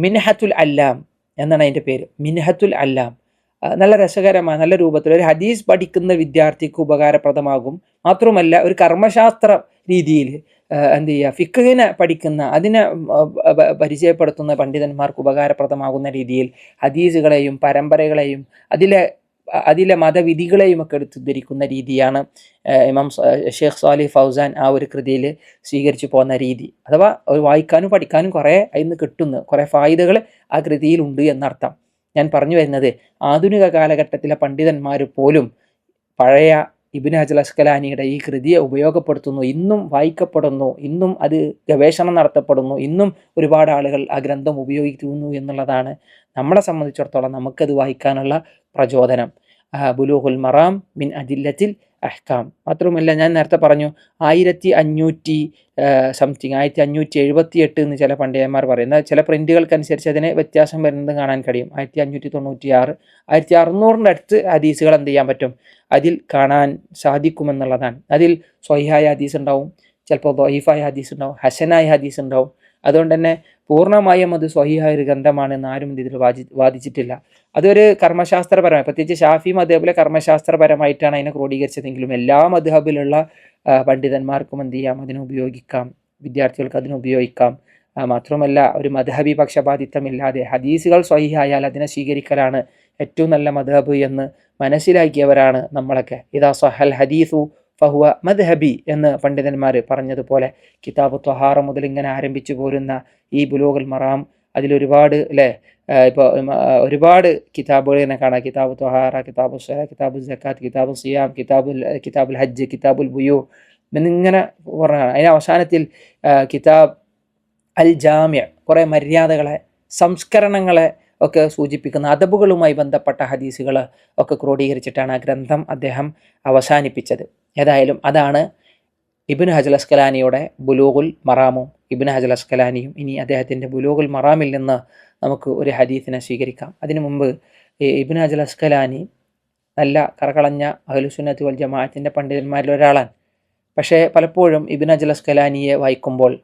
മിൻഹത്തുൽ അല്ലാം എന്നാണ് അതിൻ്റെ പേര്. മിൻഹത്തുൽ അല്ലാം നല്ല രസകരമായ, നല്ല രൂപത്തിൽ ഒരു ഹദീസ് പഠിക്കുന്ന വിദ്യാർത്ഥിക്ക് ഉപകാരപ്രദമാകും. മാത്രമല്ല ഒരു കർമ്മശാസ്ത്ര രീതിയിൽ എന്ത് ചെയ്യുക, ഫിഖ്ഹിനെ പഠിക്കുന്ന, അതിനെ പരിചയപ്പെടുത്തുന്ന പണ്ഡിതന്മാർക്ക് ഉപകാരപ്രദമാകുന്ന രീതിയിൽ ഹദീസുകളെയും പരമ്പരകളെയും അതിലെ മതവിധികളെയും ഒക്കെ എടുത്തുദ്ധരിക്കുന്ന രീതിയാണ് ഇമാം ഷെയ്ഖ് സാലിഹ് ഫൗസാൻ ആ ഒരു കൃതിയിൽ സ്വീകരിച്ചു പോകുന്ന രീതി. അഥവാ വായിക്കാനും പഠിക്കാനും കുറേ അതിന് കിട്ടുന്നു, കുറേ ഫായിദകൾ ആ കൃതിയിലുണ്ട് എന്നർത്ഥം. ഞാൻ പറഞ്ഞു വരുന്നത്, ആധുനിക കാലഘട്ടത്തിലെ പണ്ഡിതന്മാർ പോലും പഴയ ഇബ്നു ഹജർ അസ്കലാനിയുടെ ഈ കൃതിയെ ഉപയോഗപ്പെടുത്തുന്നു, ഇന്നും വായിക്കപ്പെടുന്നു, ഇന്നും അത് ഗവേഷണം നടത്തപ്പെടുന്നു, ഇന്നും ഒരുപാട് ആളുകൾ ആ ഗ്രന്ഥം ഉപയോഗിക്കുന്നു എന്നുള്ളതാണ് നമ്മളെ സംബന്ധിച്ചിടത്തോളം നമുക്കത് വായിക്കാനുള്ള പ്രചോദനം. ബുലൂഗുൽ മറാം മിൻ അദില്ലത്തിൽ അഹ്കാം. മാത്രവുമല്ല ഞാൻ നേരത്തെ പറഞ്ഞു 1500 സംതിങ് 1578 എന്ന് ചില പണ്ഡിതന്മാർ പറയുന്നത്. ചില പ്രിന്റുകൾക്കനുസരിച്ച് അതിന് വ്യത്യാസം വരുന്നത് കാണാൻ കഴിയും. 1596 1600 അടുത്ത് ഹദീസുകൾ എന്ത് ചെയ്യാൻ പറ്റും, അതിൽ കാണാൻ സാധിക്കുമെന്നുള്ളതാണ്. അതിൽ സ്വഹീഹായ ഹദീസ് ഉണ്ടാവും, ചിലപ്പോൾ ദഈഫായ ഹദീസ് ഉണ്ടാവും, ഹസനായ ഹദീസ് ഉണ്ടാവും. അതുകൊണ്ട് തന്നെ പൂർണ്ണമായും അത് സ്വഹീഹായ ഒരു ഗ്രന്ഥമാണെന്ന് ആരും ഇതിൽ വാദിച്ചിട്ടില്ല. അതൊരു കർമ്മശാസ്ത്രപരമായി, പ്രത്യേകിച്ച് ഷാഫി മദ്ഹബിലെ കർമ്മശാസ്ത്രപരമായിട്ടാണ് അതിനെ ക്രോഡീകരിച്ചതെങ്കിലും എല്ലാ മദ്ഹബിലുള്ള പണ്ഡിതന്മാർക്കും എന്ത് ചെയ്യാം, അതിനെ ഉപയോഗിക്കാം, വിദ്യാർത്ഥികൾക്ക് അതിനെ ഉപയോഗിക്കാം. മാത്രമല്ല ഒരു മദ്ഹബി പക്ഷപാതിത്വമില്ലാതെ ഹദീസുകൾ സ്വഹീഹായാൽ അതിനെ സ്വീകരിക്കലാണ് ഏറ്റവും നല്ല മദ്ഹബ് എന്ന് മനസ്സിലാക്കിയവരാണ് നമ്മളൊക്കെ. ഇദാ സഹൽ ഹദീസു ഫഹുവ മദ്ഹബി എന്ന് പണ്ഡിതന്മാർ പറഞ്ഞതുപോലെ കിതാബ് ത്വഹാറ മുതൽ ഇങ്ങനെ ആരംഭിച്ചു പോരുന്ന ഈ ബുലൂഗുൽ മറാം അതിലൊരുപാട് അല്ലേ, ഇപ്പോൾ ഒരുപാട് കിതാബുകൾ തന്നെ കാണാം. കിതാബ് ത്വഹാറ, കിതാബു സ്വലാ, കിതാബു സക്കാത്ത്, കിതാബു സിയാം, കിതാബുൽ ഹജ്ജ്, കിതാബുൽ ബുയൂ എന്നിങ്ങനെ പറഞ്ഞാണ്. അതിന് അവസാനത്തിൽ കിതാബ് അൽ ജാമ്യ, കുറേ മര്യാദകളെ, സംസ്കരണങ്ങളെ ഒക്കെ സൂചിപ്പിക്കുന്ന അദബുകളുമായി ബന്ധപ്പെട്ട ഹദീസുകൾ ഒക്കെ ക്രോഡീകരിച്ചിട്ടാണ് ആ ഗ്രന്ഥം അദ്ദേഹം അവസാനിപ്പിച്ചത്. ഏതായാലും അതാണ് ഇബ്നു ഹജർ അസ്കലാനിയുടെ ബുലൂഗുൽ മറാമും ഇബ്നു ഹജർ അസ്കലാനിയും. ഇനി അദ്ദേഹത്തിൻ്റെ ബുലൂഗുൽ മറാമിൽ നിന്ന് നമുക്ക് ഒരു ഹദീസിനെ സ്വീകരിക്കാം. അതിനു മുമ്പ് ഇബ്നു ഹജർ അസ്കലാനി നല്ല കറകളഞ്ഞ അഹ്ലുസുന്നത്ത് വൽ ജമാഅത്തിൻ്റെ പണ്ഡിതന്മാരിൽ ഒരാളാണ്. പക്ഷേ പലപ്പോഴും ഇബ്നു ഹജർ അസ്കലാനിയെ വായിക്കുമ്പോൾ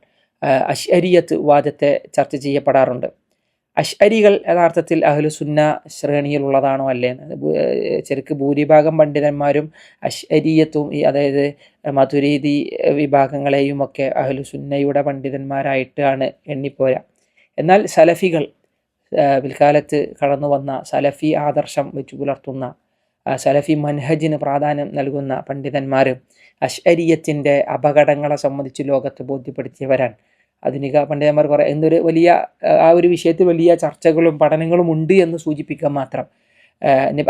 അശ്അരിയത്ത് വാദത്തെ ചർച്ച ചെയ്യപ്പെടാറുണ്ട്. അശ്അരികൾ യഥാർത്ഥത്തിൽ അഹ്ലുസുന്ന ശ്രേണിയിലുള്ളതാണോ അല്ലേ? ശരിക്ക് ഭൂരിഭാഗം പണ്ഡിതന്മാരും അശ്അരിയത്തും അതായത് മതുരീദി വിഭാഗങ്ങളെയും ഒക്കെ അഹ്ലുസുന്നയുടെ പണ്ഡിതന്മാരായിട്ടാണ് എണ്ണിപ്പോരാ. എന്നാൽ സലഫികൾ, പിൽക്കാലത്ത് കടന്നു വന്ന സലഫി ആദർശം വെച്ചു പുലർത്തുന്ന സലഫി മൻഹജിന് പ്രാധാന്യം നൽകുന്ന പണ്ഡിതന്മാർ അശ്അരിയത്തിൻ്റെ അപകടങ്ങളെ സംബന്ധിച്ച് ലോകത്ത് ബോധ്യപ്പെടുത്തിയവരാണ്. ആധുനിക പണ്ഡിതന്മാർ കുറേ എന്നൊരു വലിയ ആ ഒരു വിഷയത്തിൽ വലിയ ചർച്ചകളും പഠനങ്ങളും ഉണ്ട് എന്ന് സൂചിപ്പിക്കാൻ മാത്രം.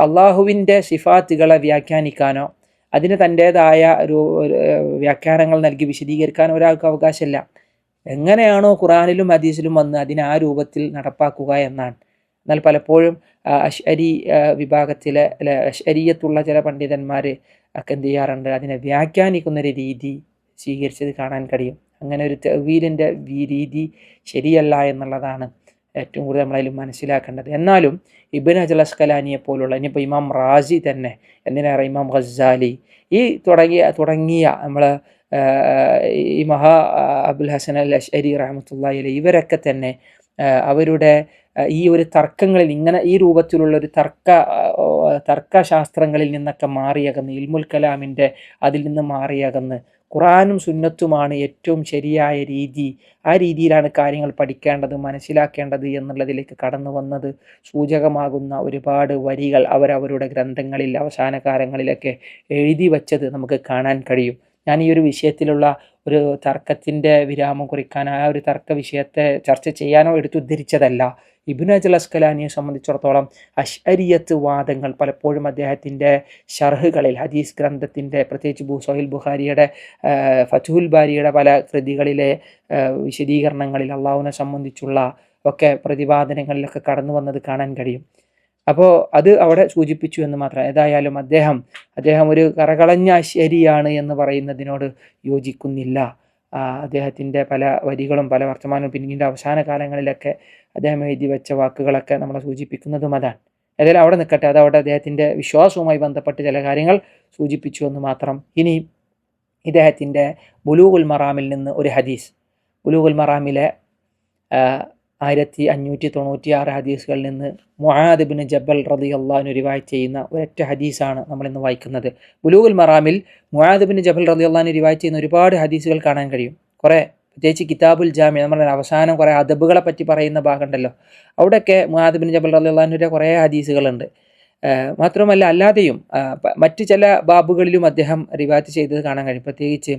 അള്ളാഹുവിൻ്റെ സിഫാത്തുകളെ വ്യാഖ്യാനിക്കാനോ അതിന് തൻ്റേതായ ഒരു വ്യാഖ്യാനങ്ങൾ നൽകി വിശദീകരിക്കാനോ ഒരാൾക്ക് അവകാശമില്ല. എങ്ങനെയാണോ ഖുർആനിലും ഹദീസിലും വന്ന് അതിനെ ആ രൂപത്തിൽ നടപ്പാക്കുക എന്നാണ്. എന്നാൽ പലപ്പോഴും അശ്അരി വിഭാഗത്തിലെ അല്ലെ അശ്അരിയത്തുള്ള ചില പണ്ഡിതന്മാർ ഒക്കെ എന്ത് ചെയ്യാറുണ്ട്, അതിനെ വ്യാഖ്യാനിക്കുന്നൊരു രീതി സ്വീകരിച്ചത് കാണാൻ കഴിയും. അങ്ങനെ ഒരു തഅ്വീലിൻ്റെ രീതി ശരിയല്ല എന്നുള്ളതാണ് ഏറ്റവും കൂടുതൽ നമ്മളതിൽ മനസ്സിലാക്കേണ്ടത്. എന്നാലും ഇബ്നു ഹജർ അസ്കലാനിയെ പോലുള്ള, ഇനിയിപ്പോൾ ഇമാം റാസി തന്നെ, എന്തിനേറെ ഇമാം ഗസ്സാലി, ഈ തുടങ്ങിയ നമ്മൾ ഈ മഹാ അബുൽ ഹസൻ അൽ അശ്അരി റഹ്മത്തുള്ളാഹി അലൈഹി ഇവരൊക്കെ തന്നെ അവരുടെ ഈ ഒരു തർക്കങ്ങളിൽ ഇങ്ങനെ ഈ രൂപത്തിലുള്ള ഒരു തർക്കശാസ്ത്രങ്ങളിൽ നിന്നൊക്കെ മാറിയകന്ന്, ഇൽമുൽ കലാമിൻ്റെ അതിൽ നിന്ന് മാറിയകന്ന് ഖുർആനും സുന്നത്തുമാണ് ഏറ്റവും ശരിയായ രീതി, ആ രീതിയിലാണ് കാര്യങ്ങൾ പഠിക്കേണ്ടത്, മനസ്സിലാക്കേണ്ടത് എന്നുള്ളതിലേക്ക് കടന്നു വന്നത് സൂചകമാകുന്ന ഒരുപാട് വരികൾ അവരവരുടെ ഗ്രന്ഥങ്ങളിൽ അവസാന കാലങ്ങളിലൊക്കെ എഴുതി വച്ചത് നമുക്ക് കാണാൻ കഴിയും. ഞാൻ ഈ ഒരു വിഷയത്തിലുള്ള ഒരു തർക്കത്തിൻ്റെ വിരാമം കുറിക്കാൻ, ആ ഒരു തർക്ക വിഷയത്തെ ചർച്ച ചെയ്യാനോ എടുത്തുദ്ധരിച്ചതല്ല. ഇബ്നു ഹജർ അസ്കലാനിയെ സംബന്ധിച്ചിടത്തോളം അശ്അരിയത്ത് വാദങ്ങൾ പലപ്പോഴും അദ്ദേഹത്തിൻ്റെ ഷർഹുകളിൽ, ഹദീസ് ഗ്രന്ഥത്തിൻ്റെ പ്രത്യേകിച്ച് സഹീഹ് ബുഖാരിയുടെ ഫത്ഹുൽ ബാരിയുടെ പല കൃതികളിലെ വിശദീകരണങ്ങളിൽ അള്ളാഹുവിനെ സംബന്ധിച്ചുള്ള ഒക്കെ പ്രതിപാദനങ്ങളിലൊക്കെ കടന്നു വന്നത് കാണാൻ കഴിയും. അപ്പോൾ അത് അവിടെ സൂചിപ്പിച്ചു എന്ന് മാത്രം. ഏതായാലും അദ്ദേഹം ഒരു കറകളഞ്ഞ അശ്അരിയാണ് എന്ന് പറയുന്നതിനോട് യോജിക്കുന്നില്ല. അദ്ദേഹത്തിൻ്റെ പല വരികളും പല വർത്തമാനവും പിന്നീട് അവസാന കാലങ്ങളിലൊക്കെ അദ്ദേഹം എഴുതി വെച്ച വാക്കുകളൊക്കെ നമ്മളെ സൂചിപ്പിക്കുന്നതും അതാണ്. ഏതായാലും അവിടെ നിൽക്കട്ടെ, അതവിടെ അദ്ദേഹത്തിൻ്റെ വിശ്വാസവുമായി ബന്ധപ്പെട്ട് ചില കാര്യങ്ങൾ സൂചിപ്പിച്ചു എന്ന് മാത്രം. ഇനി ഇദ്ദേഹത്തിൻ്റെ ബുലൂഗുൽ മറാമിൽ നിന്ന് ഒരു ഹദീസ്, ബുലൂഗുൽ മറാമിലെ 1596 ഹദീസുകളിൽ നിന്ന് മുആദ് ഇബ്നു ജബൽ റളിയല്ലാഹു അൻഹു റിവായത്ത് ചെയ്യുന്ന ഒരൊറ്റ ഹദീസാണ് നമ്മളിന്ന് വായിക്കുന്നത്. ബുലൂഗുൽ മറാമിൽ മുആദ് ഇബ്നു ജബൽ റളിയല്ലാഹു അൻഹു റിവായത്ത് ചെയ്യുന്ന ഒരുപാട് ഹദീസുകൾ കാണാൻ കഴിയും. കുറേ, പ്രത്യേകിച്ച് കിതാബുൽ ജാമി, നമ്മൾ അവസാനം കുറേ അദബുകളെ പറ്റി പറയുന്ന ഭാഗമുണ്ടല്ലോ, അവിടെയൊക്കെ മുആദ് ഇബ്നു ജബൽ റളിയല്ലാഹു അൻഹുവിൻ്റെ കുറേ ഹദീസുകളുണ്ട്. മാത്രമല്ല അല്ലാതെയും മറ്റ് ചില ബാബുകളിലും അദ്ദേഹം റിവായത്ത് ചെയ്തത് കാണാൻ കഴിയും. പ്രത്യേകിച്ച്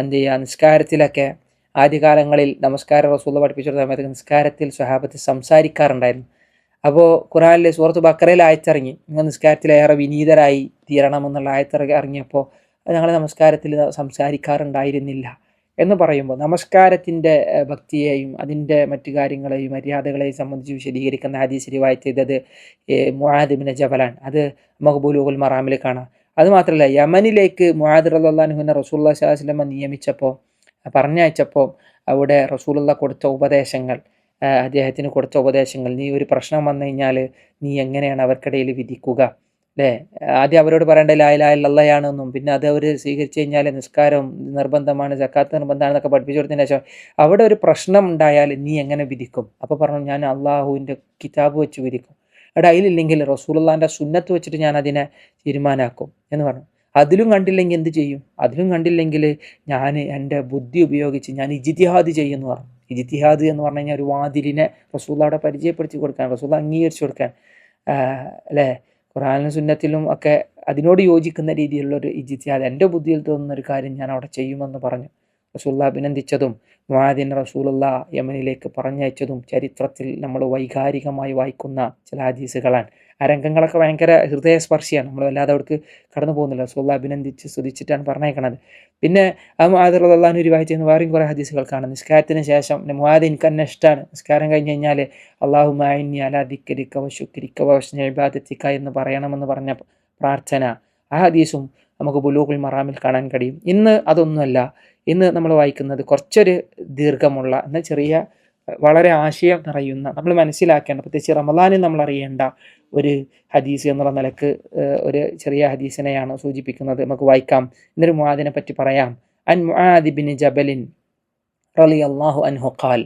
എന്ത് ചെയ്യുക, നിസ്കാരത്തിലൊക്കെ ആദ്യകാലങ്ങളിൽ നമസ്കാരം റസൂൽ പഠിപ്പിച്ച സമയത്ത് നിസ്കാരത്തിൽ സ്വഹാബത്ത് സംസാരിക്കാറുണ്ടായിരുന്നു. അപ്പോൾ ഖുർആനിലെ സൂറത്ത് ബഖറയിൽ ആയത്തിറങ്ങി, നിങ്ങൾ നിസ്കാരത്തിലേറെ വിനീതരായി തീരണമെന്നുള്ള ആയത്തിറങ്ങിയപ്പോൾ ഞങ്ങൾ നമസ്കാരത്തിൽ സംസാരിക്കാറുണ്ടായിരുന്നില്ല എന്ന് പറയുമ്പോൾ നമസ്കാരത്തിൻ്റെ ഭക്തിയെയും അതിൻ്റെ മറ്റു കാര്യങ്ങളെയും മര്യാദകളെയും സംബന്ധിച്ച് വിശദീകരിക്കുന്ന ഹദീസ് റിവായത്ത് ചെയ്തത് മുആദ് ഇബ്നു ജബലാണ്. അത് നമുക്ക് ബുലൂഗുൽ മറാമിൽ കാണാം. അതുമാത്രമല്ല, യമനിലേക്ക് മുആദ് റളിയല്ലാഹു അൻഹുവിനെ റസൂലുള്ളാഹി സ്വല്ലല്ലാഹു അലൈഹി വസല്ലം നിയമിച്ചപ്പോൾ, പറഞ്ഞയച്ചപ്പോൾ അവിടെ റസൂലുള്ള കൊടുത്ത ഉപദേശങ്ങൾ, അദ്ദേഹത്തിന് കൊടുത്ത ഉപദേശങ്ങൾ, നീ ഒരു പ്രശ്നം വന്നു കഴിഞ്ഞാൽ നീ എങ്ങനെയാണ് അവർക്കിടയിൽ വിധിക്കുക, അല്ലേ? ആദ്യം അവരോട് പറയേണ്ട ലാ ഇലാഹ ഇല്ലല്ലാഹയാണെന്നും, പിന്നെ അത് അവർ സ്വീകരിച്ചു കഴിഞ്ഞാൽ നിസ്കാരം നിർബന്ധമാണ്, സക്കാത്ത് നിർബന്ധമാണെന്നൊക്കെ പഠിപ്പിച്ചു കൊടുത്തതിന് ശേഷം അവിടെ ഒരു പ്രശ്നം ഉണ്ടായാൽ നീ എങ്ങനെ വിധിക്കും? അപ്പോൾ പറഞ്ഞു, ഞാൻ അള്ളാഹുവിൻ്റെ കിതാബ് വെച്ച് വിധിക്കും. അവിടെ അതിലില്ലെങ്കിൽ റസൂലുള്ളാഹിൻ്റെ സുന്നത്ത് വെച്ചിട്ട് ഞാൻ അതിനെ തീരുമാനാക്കും എന്ന് പറഞ്ഞു. അതിലും കണ്ടില്ലെങ്കിൽ എന്ത് ചെയ്യും? അതിലും കണ്ടില്ലെങ്കിൽ ഞാൻ എൻ്റെ ബുദ്ധി ഉപയോഗിച്ച് ഞാൻ ഇജ്തിഹാദ് ചെയ്യുമെന്ന് പറഞ്ഞു. ഇജ്തിഹാദ് എന്ന് പറഞ്ഞു കഴിഞ്ഞാൽ ഒരു വാതിലിനെ റസൂലുള്ളാഹി അവിടെ പരിചയപ്പെടുത്തി കൊടുക്കാൻ, റസൂലുള്ളാഹി അംഗീകരിച്ചു കൊടുക്കാൻ, അല്ലേ? ഖുർആനിലും സുന്നത്തിലും ഒക്കെ അതിനോട് യോജിക്കുന്ന രീതിയിലുള്ളൊരു ഇജ്തിഹാദ്, എൻ്റെ ബുദ്ധിയിൽ തോന്നുന്ന ഒരു കാര്യം ഞാൻ അവിടെ ചെയ്യുമെന്ന് പറഞ്ഞു. റസൂലുള്ളാഹി അഭിനന്ദിച്ചതും മുആദിനെ റസൂലുള്ളാഹി യമനിലേക്ക് പറഞ്ഞയച്ചതും ചരിത്രത്തിൽ നമ്മൾ വൈകാരികമായി വായിക്കുന്ന ചില ഹദീസുകളാണ്. ആ രംഗങ്ങളൊക്കെ ഭയങ്കര ഹൃദയസ്പർശിയാണ്. നമ്മൾ വല്ലാതെ അവിടേക്ക് കടന്നു പോകുന്നില്ല. റസൂലുള്ളാഹി അഭിനന്ദിച്ച് സ്തുതിച്ചിട്ടാണ് പറഞ്ഞേക്കണത്. പിന്നെ ആ മുആദ് റളിയല്ലാഹു അൻഹു റിവായത്ത് ചെയ്യുന്ന വേറെയും കുറേ ഹദീസുകൾ കാണാം. നിസ്കാരത്തിന് ശേഷം മുആദ്, എനിക്ക് എന്നെ ഇഷ്ടമാണ്, നിസ്കാരം കഴിഞ്ഞ് കഴിഞ്ഞാൽ അല്ലാഹുമ്മ അഇന്നി അലാ ദിക്രിക വശുക്രിക വഹുസ്നി ഇബാദതിക എന്ന് പറയണമെന്ന് പറഞ്ഞ പ്രാർത്ഥന, ആ ഹദീസും നമുക്ക് ബുലൂഗുൽ മറാമിൽ കാണാൻ കഴിയും. ഇന്ന് അതൊന്നുമല്ല. ഇന്ന് നമ്മൾ വായിക്കുന്നത് കുറച്ചൊരു ദീർഘമുള്ള, എന്നാൽ ചെറിയ, വളരെ ആശയം നിറയുന്ന, നമ്മൾ മനസ്സിലാക്കേണ്ട, പ്രത്യേകിച്ച് റമദാനിൽ നമ്മൾ അറിയേണ്ട ഒരു ഹദീസ് എന്നുള്ള നിലക്ക് ഒരു ചെറിയ ഹദീസിനെയാണ് സൂചിപ്പിക്കുന്നത്. നമുക്ക് വായിക്കാം. എന്നൊരു മുആദിനെ പറ്റി പറയാം. അൻ മുആദ് ഇബ്നു ജബലിൻ റളിയല്ലാഹു അൻഹു ഖാൽ,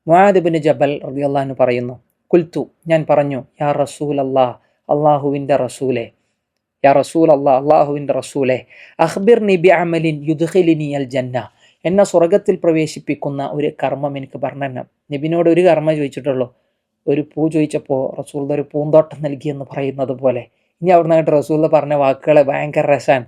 മുആദ് ഇബ്നു ജബൽ റളിയല്ലാഹു അൻഹു പറയുന്നു, ഖുൽതു, ഞാൻ പറഞ്ഞു, യാ റസൂലല്ലാഹ്, അല്ലാഹുവിൻ്റെ റസൂലേ, യാ റസൂലല്ലാഹ്, അല്ലാഹുവിൻ്റെ റസൂലേ, അഖ്ബിർനി ബിഅമലിൻ യുദ്ഖിലുനി അൽ ജന്ന, എന്നെ സ്വർഗത്തിൽ പ്രവേശിപ്പിക്കുന്ന ഒരു കർമ്മം എനിക്ക് പറഞ്ഞുതരണം. നബിനോട് ഒരു കർമ്മം ചോദിച്ചിട്ടുള്ളൂ. ഒരു പൂ ചോദിച്ചപ്പോൾ റസൂൽ ഒരു പൂന്തോട്ടം നൽകിയെന്ന് പറയുന്നത് പോലെ. ഇനി അവിടെ നിന്നിട്ട് റസൂൽ പറഞ്ഞ വാക്കുകൾ ഭയങ്കര രസമാണ്.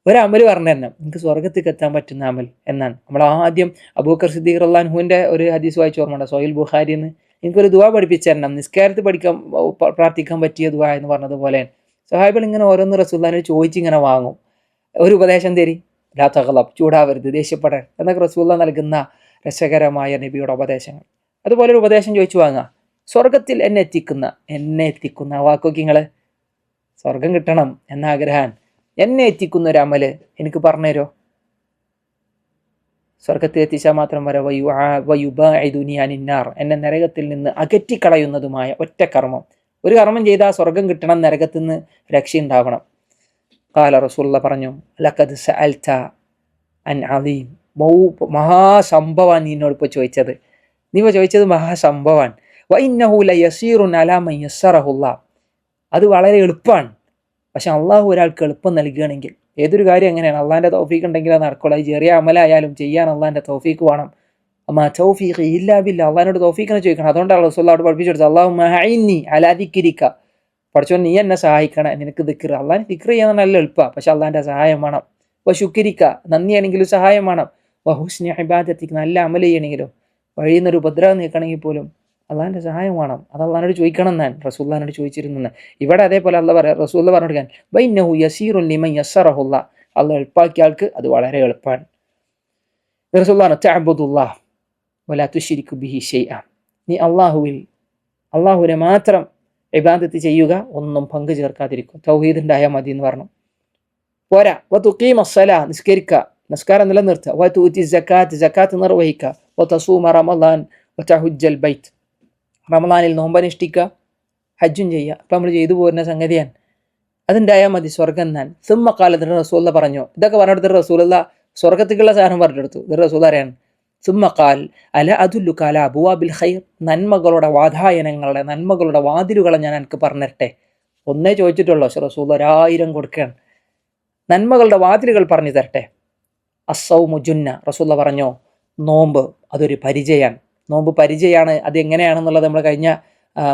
ഒരു അമൽ പറഞ്ഞു തരണം, നിങ്ങൾക്ക് സ്വർഗത്തേക്ക് എത്താൻ പറ്റുന്ന അമൽ എന്നാണ്. നമ്മൾ ആദ്യം അബൂബക്കർ സിദ്ദീഖ് റളിയല്ലാഹു അൻഹുവിൻ്റെ ഒരു ഹദീസ് വായിച്ച് ഓർമ്മയുണ്ട്, സഹീഹുൽ ബുഖാരിന്ന്, എനിക്കൊരു ദുആ പഠിപ്പിച്ചു തരണം, നിസ്കാരത്തിൽ പ്രാർത്ഥിക്കാൻ പറ്റിയ ദുആ എന്ന് പറഞ്ഞതുപോലെ. സഹാബികൾ ഇങ്ങനെ ഓരോന്ന് റസൂലുള്ളാഹിനോട് ചോദിച്ചിങ്ങനെ വാങ്ങും. ഒരു ഉപദേശം തരി, ലാ തഗ്ളബ്, ചൂടാവരുത്, ദേഷ്യപ്പെടാൻ എന്നൊക്കെ റസൂലുള്ളാഹി നൽകുന്ന രസകരമായ നബിയുടെ ഉപദേശങ്ങൾ. അതുപോലെ ഒരു ഉപദേശം ചോദിച്ചു വാങ്ങുക, സ്വർഗത്തിൽ എന്നെ എത്തിക്കുന്ന വാക്കൊക്കെ നിങ്ങൾ, സ്വർഗം കിട്ടണം എന്ന ആഗ്രഹം, എന്നെ എത്തിക്കുന്ന ഒരു അമല് എനിക്ക് പറഞ്ഞുതരോ? സ്വർഗത്തിൽ എത്തിച്ചാൽ മാത്രം വരെ വയുബാഇദുനി അനിന്നാർ, എന്നെ നരകത്തിൽ നിന്ന് അകറ്റിക്കളയുന്നതുമായ ഒറ്റ കർമ്മം. ഒരു കർമ്മം ചെയ്താൽ സ്വർഗം കിട്ടണം, നരകത്തിൽ നിന്ന് രക്ഷയുണ്ടാവണം. ഖാല, റസൂലുള്ളാഹി പറഞ്ഞു, ലഖദ് സഅൽത അൻ അലീം, മഹാസംഭവാൻ നീ എന്നോട് ഇപ്പോൾ ചോദിച്ചത്. നീ ഇപ്പോൾ ചോദിച്ചത് മഹാസംഭവാൻ. വഇന്നഹു ലയസീറുൻ അലാ മൻ യസ്സറഹുല്ലാഹ്, അത് വളരെ എളുപ്പമാണ്. പക്ഷെ അള്ളാഹു ഒരാൾക്ക് എളുപ്പം നൽകുകയാണെങ്കിൽ, ഏതൊരു കാര്യം അങ്ങനെയാണ്, അള്ളാഹിൻ്റെ തൗഫീഖ് ഉണ്ടെങ്കിൽ അത് നടക്കുള്ളൂ. അത് ചെറിയ അമലായാലും ചെയ്യാൻ അള്ളാഹിൻ്റെ തൗഫീഖ് വേണം. അമ്മാ തൗഫീഖ് ഇല്ലാ ബില്ലാഹ്, അള്ളാഹിനോട് തൗഫീഖിനെ ചോദിക്കണം. അതുകൊണ്ടാണ് റസൂലുള്ളാഹി പഠിപ്പിച്ചു കൊടുത്തത്, അല്ലാഹുമ്മ അഇന്നി അലാ ദിക്രിക, പഠിച്ചോൻ നീ എന്നെ സഹായിക്കണം, നിനക്ക് ദിക്ർ, അള്ളാഹിനെ ദിക്ർ ചെയ്യാൻ നല്ല എളുപ്പമാണ്, പക്ഷെ അള്ളാഹിൻ്റെ സഹായം വേണം. വശുക്രിക, നന്ദിയാണെങ്കിലും സഹായം വേണം. വഹുസ്നി ഇബാദതിക, നല്ല അമൽ ചെയ്യണമെങ്കിലും, വഴിയിൽ നിന്നൊരു ഉപദ്രവം നീക്കണമെങ്കിൽ പോലും അള്ളാഹിൻ്റെ സഹായം വേണം. അത് അള്ളാഹിനോട് ചോദിക്കണം എന്നാണ് റസൂലുള്ളാഹിനോട് ചോദിച്ചിരുന്നത്. ഇവിടെ അതേപോലെ റസൂലുള്ളാഹി പറഞ്ഞു കൊടുക്കാൻ, വഇന്നഹു യസീറുൻ ലിമൻ യസ്സറഹുല്ലാഹ്, അള്ളാഹ് എളുപ്പാക്കിയ ആൾക്ക് അത് വളരെ എളുപ്പമാണ്. റസൂലുള്ളാഹി തഅബ്ദുല്ലാഹ് വലാ തുശ്രികു ബിഹി ഷൈഅ, നീ അള്ളാഹുവിനെ മാത്രം ഇബാദത്ത് ചെയ്യുക, ഒന്നും പങ്കു ചേർക്കാതിരിക്കും. തൗഹീദ് ഉണ്ടായാൽ മതി എന്ന് പറഞ്ഞു. പോരാ, വതുഖീമസ്സലാ, നിസ്കരിക്കുക, നിസ്കാരം നിലനിർത്തുക. വതുഉതി സകാത്ത്, സകാത്ത് നിർവഹിക്കുക. വതസൂമ റമളാൻ വതഹുജ്ജൽ ബൈത്ത്, റമളാനിൽ നോമ്പനുഷ്ഠിക്കുക, ഹജ്ജും ചെയ്യുക. അപ്പം നമ്മൾ ചെയ്തു പോരുന്ന സംഗതിയാണ്. അതുണ്ടായാൽ മതി സ്വർഗം എന്നാൻ. സുമ്മ ഖാല, റസൂലുള്ളാഹി പറഞ്ഞു. ഇതൊക്കെ പറഞ്ഞെടുത്തിട്ട് റസൂലുള്ളാഹി സ്വർഗത്തേക്കുള്ള സാധനം പറഞ്ഞെടുത്തു. ഇത് റസൂലുള്ളാഹി അറിയാണ്. സുമ്മ ഖാൽ അല അദുല്ലുക അലാ അബ്വാബിൽ ഖൈർ, നന്മകളുടെ വാതായനങ്ങളുടെ, നന്മകളുടെ വാതിലുകളെ ഞാൻ എനിക്ക് പറഞ്ഞിരട്ടെ. ഒന്നേ ചോദിച്ചിട്ടുള്ളൂ, പക്ഷെ റസൂലുള്ളാഹി 1000 കൊടുക്കുകയാണ്. നന്മകളുടെ വാതിലുകൾ പറഞ്ഞു തരട്ടെ. അസ്സൗമു ജുന്ന, റസൂലുള്ളാഹി പറഞ്ഞു, നോമ്പ് അതൊരു പരിചയമാണ്. നോമ്പ് പരിചയമാണ്. അത് എങ്ങനെയാണെന്നുള്ളത് നമ്മൾ കഴിഞ്ഞ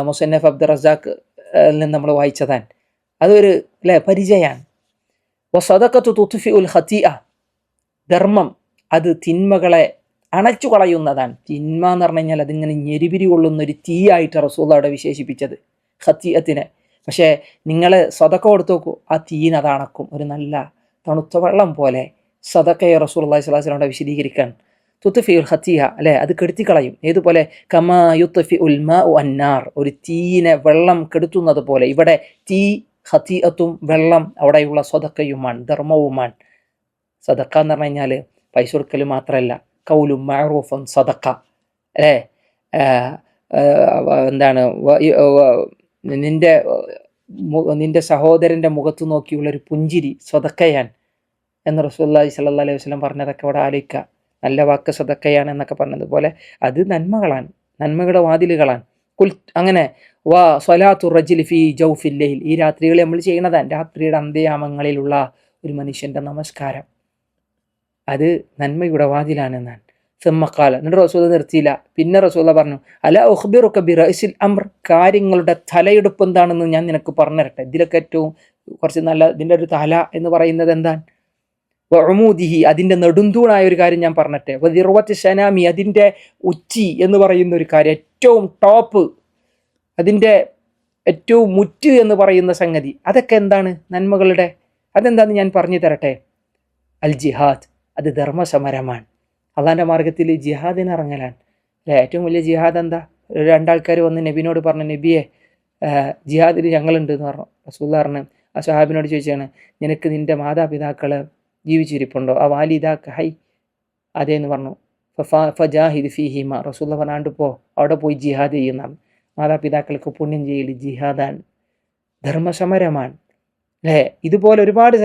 മുസന്നഫ് അബ്ദുർ റസാഖ് നിന്ന് നമ്മൾ വായിച്ചതാണ്. അതൊരു പരിചയമാണ്. വസദഖത്തു തുത്ഫിഉൽ ഖതീഅ, ധർമ്മം അത് തിന്മകളെ അണച്ചു കളയുന്നതാണ്. തിന്മ എന്ന് പറഞ്ഞു കഴിഞ്ഞാൽ അതിങ്ങനെ ഞെരിപിരി കൊള്ളുന്നൊരു തീയായിട്ട് റസൂലുള്ളാഹി അവിടെ വിശേഷിപ്പിച്ചത് ഖതീഅത്തിനെ. പക്ഷേ നിങ്ങൾ സദഖ കൊടുത്തു നോക്കൂ, ആ തീയിനെ അത് അണക്കും. ഒരു നല്ല തണുത്ത വെള്ളം പോലെ സദഖയെ റസൂലുള്ളാഹി സ്വല്ലല്ലാഹു അലൈഹി വസല്ലം വിശദീകരിക്കാൻ, തുത്ഫിഉൽ ഖതീഅ, അല്ലേ, അത് കെടുത്തിക്കളയും. ഏതുപോലെ? കമാ യുത്ഫിഉൽ മാഉ അന്നാർ, ഒരു തീയിനെ വെള്ളം കെടുത്തുന്നത് പോലെ. ഇവിടെ തീ ഖതീഅത്തും വെള്ളം അവിടെയുള്ള സ്വതക്കയുമാണ്, ധർമ്മവുമാണ്. സദക്ക എന്ന് പറഞ്ഞു കഴിഞ്ഞാൽ പൈസ കൊടുക്കൽ മാത്രമല്ല, കൗലും മഅറൂഫും സദക്ക അല്ലേ. എന്താണ് നിന്റെ സഹോദരൻ്റെ മുഖത്ത് നോക്കിയുള്ളൊരു പുഞ്ചിരി സദക്കയാണ് എന്ന് റസൂലുള്ളാഹി സ്വല്ലല്ലാഹു അലൈഹി വസല്ലം പറഞ്ഞതൊക്കെ അവിടെ ആലോചിക്കുക. നല്ല വാക്ക് സദക്കയാണ് എന്നൊക്കെ പറഞ്ഞതുപോലെ അത് നന്മകളാണ്, നന്മയുടെ വാതിലുകളാണ്. അങ്ങനെ വാ സ്വലാത്തു റജ്ലി ഫീ ജൗഫിൽ ലൈൽ, ഈ രാത്രികൾ നമ്മൾ ചെയ്യുന്നതാണ്, രാത്രിയുടെ അന്ത്യയാമങ്ങളിലുള്ള ഒരു മനുഷ്യൻ്റെ നമസ്കാരം, അത് നന്മയുടെ വാതിലാണെന്നാണ്. സമ്മക്കാല, എന്നിട്ട് റസൂൽ നിർത്തിയില്ല. പിന്നെ റസൂൽ പറഞ്ഞു, അല ഉഖ്ബിറുക ബിറഅസിൽ അംർ, കാര്യങ്ങളുടെ തലയെടുപ്പ് എന്താണെന്ന് ഞാൻ നിനക്ക് പറഞ്ഞു തരട്ടെ. ഇതിലൊക്കെ ഏറ്റവും കുറച്ച് നല്ല ഇതിൻ്റെ ഒരു തല എന്ന് പറയുന്നത് എന്താണ്? വഅമൂദിഹി, അതിൻ്റെ നെടുന്തൂണായ ഒരു കാര്യം ഞാൻ പറഞ്ഞട്ടെ. വദിർവത്തി ശനാമി, അതിൻ്റെ ഉച്ചി എന്ന് പറയുന്ന ഒരു കാര്യം, ഏറ്റവും ടോപ്പ്, അതിൻ്റെ ഏറ്റവും മുറ്റ് എന്ന് പറയുന്ന സംഗതി, അതൊക്കെ എന്താണ് നന്മകളുടെ, അതെന്താണെന്ന് ഞാൻ പറഞ്ഞു തരട്ടെ. അൽ ജിഹാദ്, അത് ധർമ്മസമരമാണ്, അള്ളാൻ്റെ മാർഗത്തിൽ ജിഹാദിന് ഇറങ്ങലാണ് അല്ലേ. ഏറ്റവും വലിയ ജിഹാദ് എന്താ? രണ്ടാൾക്കാർ വന്ന് നബിനോട് പറഞ്ഞു, നബിയെ ജിഹാദിന് ഞങ്ങളുണ്ട് എന്ന് പറഞ്ഞു. റസൂൽ പറഞ്ഞു, ആ സഹാബിനോട് ചോദിച്ചാണ്, നിനക്ക് നിൻ്റെ മാതാപിതാക്കൾ ജീവിച്ചിരിപ്പുണ്ടോ? ആ വാലിദാക്ക ഹൈ, അതേന്ന് പറഞ്ഞു. ഫജാഹിദ് ഫീഹിമ, റസൂൽ പറഞ്ഞാണ്ട് അവിടെ പോയി ജിഹാദ് ചെയ്യുന്നതാണ്. മാതാപിതാക്കൾക്ക് പുണ്യം ചെയ്യൽ ജിഹാദാണ്, ധർമ്മസമരമാണ് അല്ലേ. ഇതുപോലെ ഒരുപാട്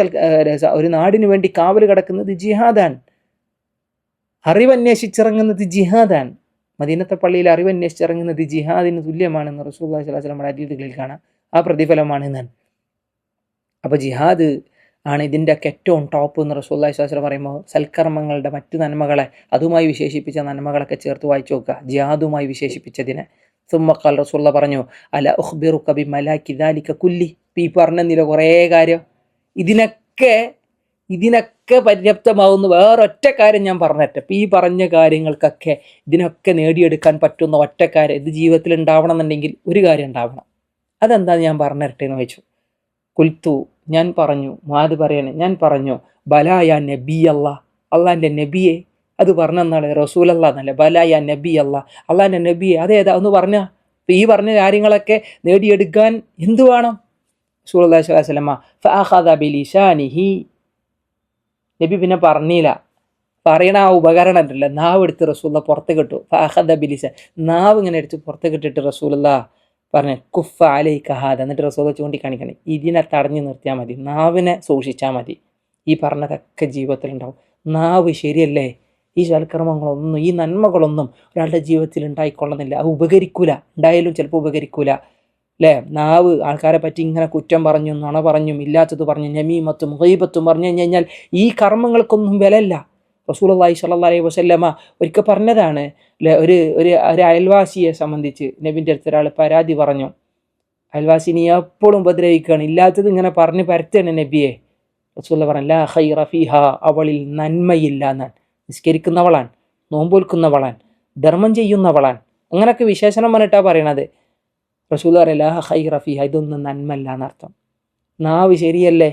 ഒരു നാടിന് വേണ്ടി കാവൽ കിടക്കുന്നത് ജിഹാദാണ്, അറിവന്വേഷിച്ചിറങ്ങുന്നത് ജിഹാദാണ്. മദീനത്തെ പള്ളിയിൽ അറിവന്വേഷിച്ചിറങ്ങുന്നത് ജിഹാദിന് തുല്യമാണെന്ന് റസൂലുള്ളാഹി സ്വല്ലല്ലാഹു അലൈഹി വസല്ലം ഹദീസുകളിൽ കാണാം. ആ പ്രതിഫലമാണ് എന്നാണ്. അപ്പോൾ ജിഹാദ് ആണ് ഇതിൻ്റെയൊക്കെ ഏറ്റവും ടോപ്പ് എന്ന് റസൂലുള്ളാഹി സ്വല്ലല്ലാഹു അലൈഹി വസല്ലം പറയുമ്പോൾ, സൽക്കർമ്മങ്ങളുടെ മറ്റ് നന്മകളെ അതുമായി വിശേഷിപ്പിച്ച നന്മകളൊക്കെ ചേർത്ത് വായിച്ചു നോക്കുക, ജിഹാദുമായി വിശേഷിപ്പിച്ചതിനെ. സുമ്മക്കാൽ റസൂലുള്ള പറഞ്ഞു, അല ഉഖ്ബിറുക ബിമലാക്കി ദാലിക കുല്ലി, ഈ പറഞ്ഞ കുറേ കാര്യം, ഇതിനൊക്കെ പര്യാപ്തമാവുന്ന വേറൊറ്റ കാര്യം ഞാൻ പറഞ്ഞിട്ട്, ഈ പറഞ്ഞ കാര്യങ്ങൾക്കൊക്കെ ഇതിനൊക്കെ നേടിയെടുക്കാൻ പറ്റുന്ന ഒറ്റ കാര്യം, ഇത് ജീവിതത്തിൽ ഉണ്ടാവണം എന്നുണ്ടെങ്കിൽ ഒരു കാര്യം ഉണ്ടാവണം, അതെന്താന്ന് ഞാൻ പറഞ്ഞിരട്ടെ എന്ന് വെച്ചു. കുൽത്തു, ഞാൻ പറഞ്ഞു, മുആദ് പറയണേ, ഞാൻ പറഞ്ഞു, ബലായ നബി അല്ലാ, അള്ളാൻ്റെ നബിയെ, അത് പറഞ്ഞെന്നാണ് റസൂലല്ലാ എന്നല്ല, ബലായ നബി അല്ലാ, അള്ളാൻ്റെ നബിയെ, അതേതാ ഒന്ന് പറഞ്ഞ. ഈ പറഞ്ഞ കാര്യങ്ങളൊക്കെ നേടിയെടുക്കാൻ എന്ത് വേണം? റസൂലുള്ളാഹി സ്വല്ലല്ലാഹു അലൈഹി വസല്ലം ഫഅഖദ ബിലിസാനിഹി, നബി പിന്നെ പറഞ്ഞില്ല, പറയണ ആ ഉപകരണം ഉണ്ടല്ലോ, നാവ് എടുത്ത് റസൂലുള്ള പുറത്തേക്ക് ഇട്ടു. ഫഅഖദ ബിലിസാൻ, നാവ് ഇങ്ങനെ എടുത്ത് പുറത്തേക്ക് ഇട്ടിട്ട് റസൂലുള്ളാഹി പറഞ്ഞു, കുഫ അലൈക ഹാദ, എന്നിട്ട് റസൂൽ ചൂണ്ടിക്കാണിക്കണേ, ഇതിനെ തടഞ്ഞു നിർത്തിയാൽ മതി, നാവിനെ സൂക്ഷിച്ചാൽ മതി, ഈ പറഞ്ഞതൊക്കെ ജീവിതത്തിലുണ്ടാവും. നാവ് ശരിയല്ലേ, ഈ സൽക്കർമ്മങ്ങളൊന്നും ഈ നന്മകളൊന്നും ഒരാളുടെ ജീവിതത്തിൽ ഉണ്ടായിക്കൊള്ളുന്നില്ല, അത് ഉപകരിക്കൂല, ഉണ്ടായാലും ചിലപ്പോൾ ഉപകരിക്കൂല അല്ലേ. നാവ് ആൾക്കാരെ പറ്റി ഇങ്ങനെ കുറ്റം പറഞ്ഞും നുണ പറഞ്ഞും ഇല്ലാത്തത് പറഞ്ഞും നമീമത്തും ഗീബത്തും പറഞ്ഞു കഴിഞ്ഞാൽ ഈ കർമ്മങ്ങൾക്കൊന്നും വിലയില്ല. റസൂലുള്ളാഹി സ്വല്ലല്ലാഹു അലൈഹി വസല്ലമ ഒരിക്കൽ പറഞ്ഞതാണ് അല്ലേ, ഒരു അയൽവാസിയെ സംബന്ധിച്ച് നബിൻ്റെ അടുത്ത് ഒരാൾ പരാതി പറഞ്ഞു, അയൽവാസിനെ എപ്പോഴും ഉപദ്രവിക്കുകയാണ്, ഇല്ലാത്തത് ഇങ്ങനെ പറഞ്ഞ് പരത്തുകയാണ് നബിയെ. റസൂലുള്ളാഹി പറഞ്ഞു, ലാ ഖൈറ ഫീഹാ, അവളിൽ നന്മയില്ല എന്നാണ്. നിസ്കരിക്കുന്നവളാണ്, നോമ്പൊൽക്കുന്നവളാണ്, ധർമ്മം ചെയ്യുന്നവളാണ്, അങ്ങനെയൊക്കെ വിശേഷണം പറഞ്ഞിട്ടാണ് പറയണത്. റസൂലുള്ളാഹി പറഞ്ഞു, ലാ ഖൈറ ഫീഹാ, ഇതൊന്നും നന്മല്ല എന്നർത്ഥം. നാവ് ശരിയല്ലേ,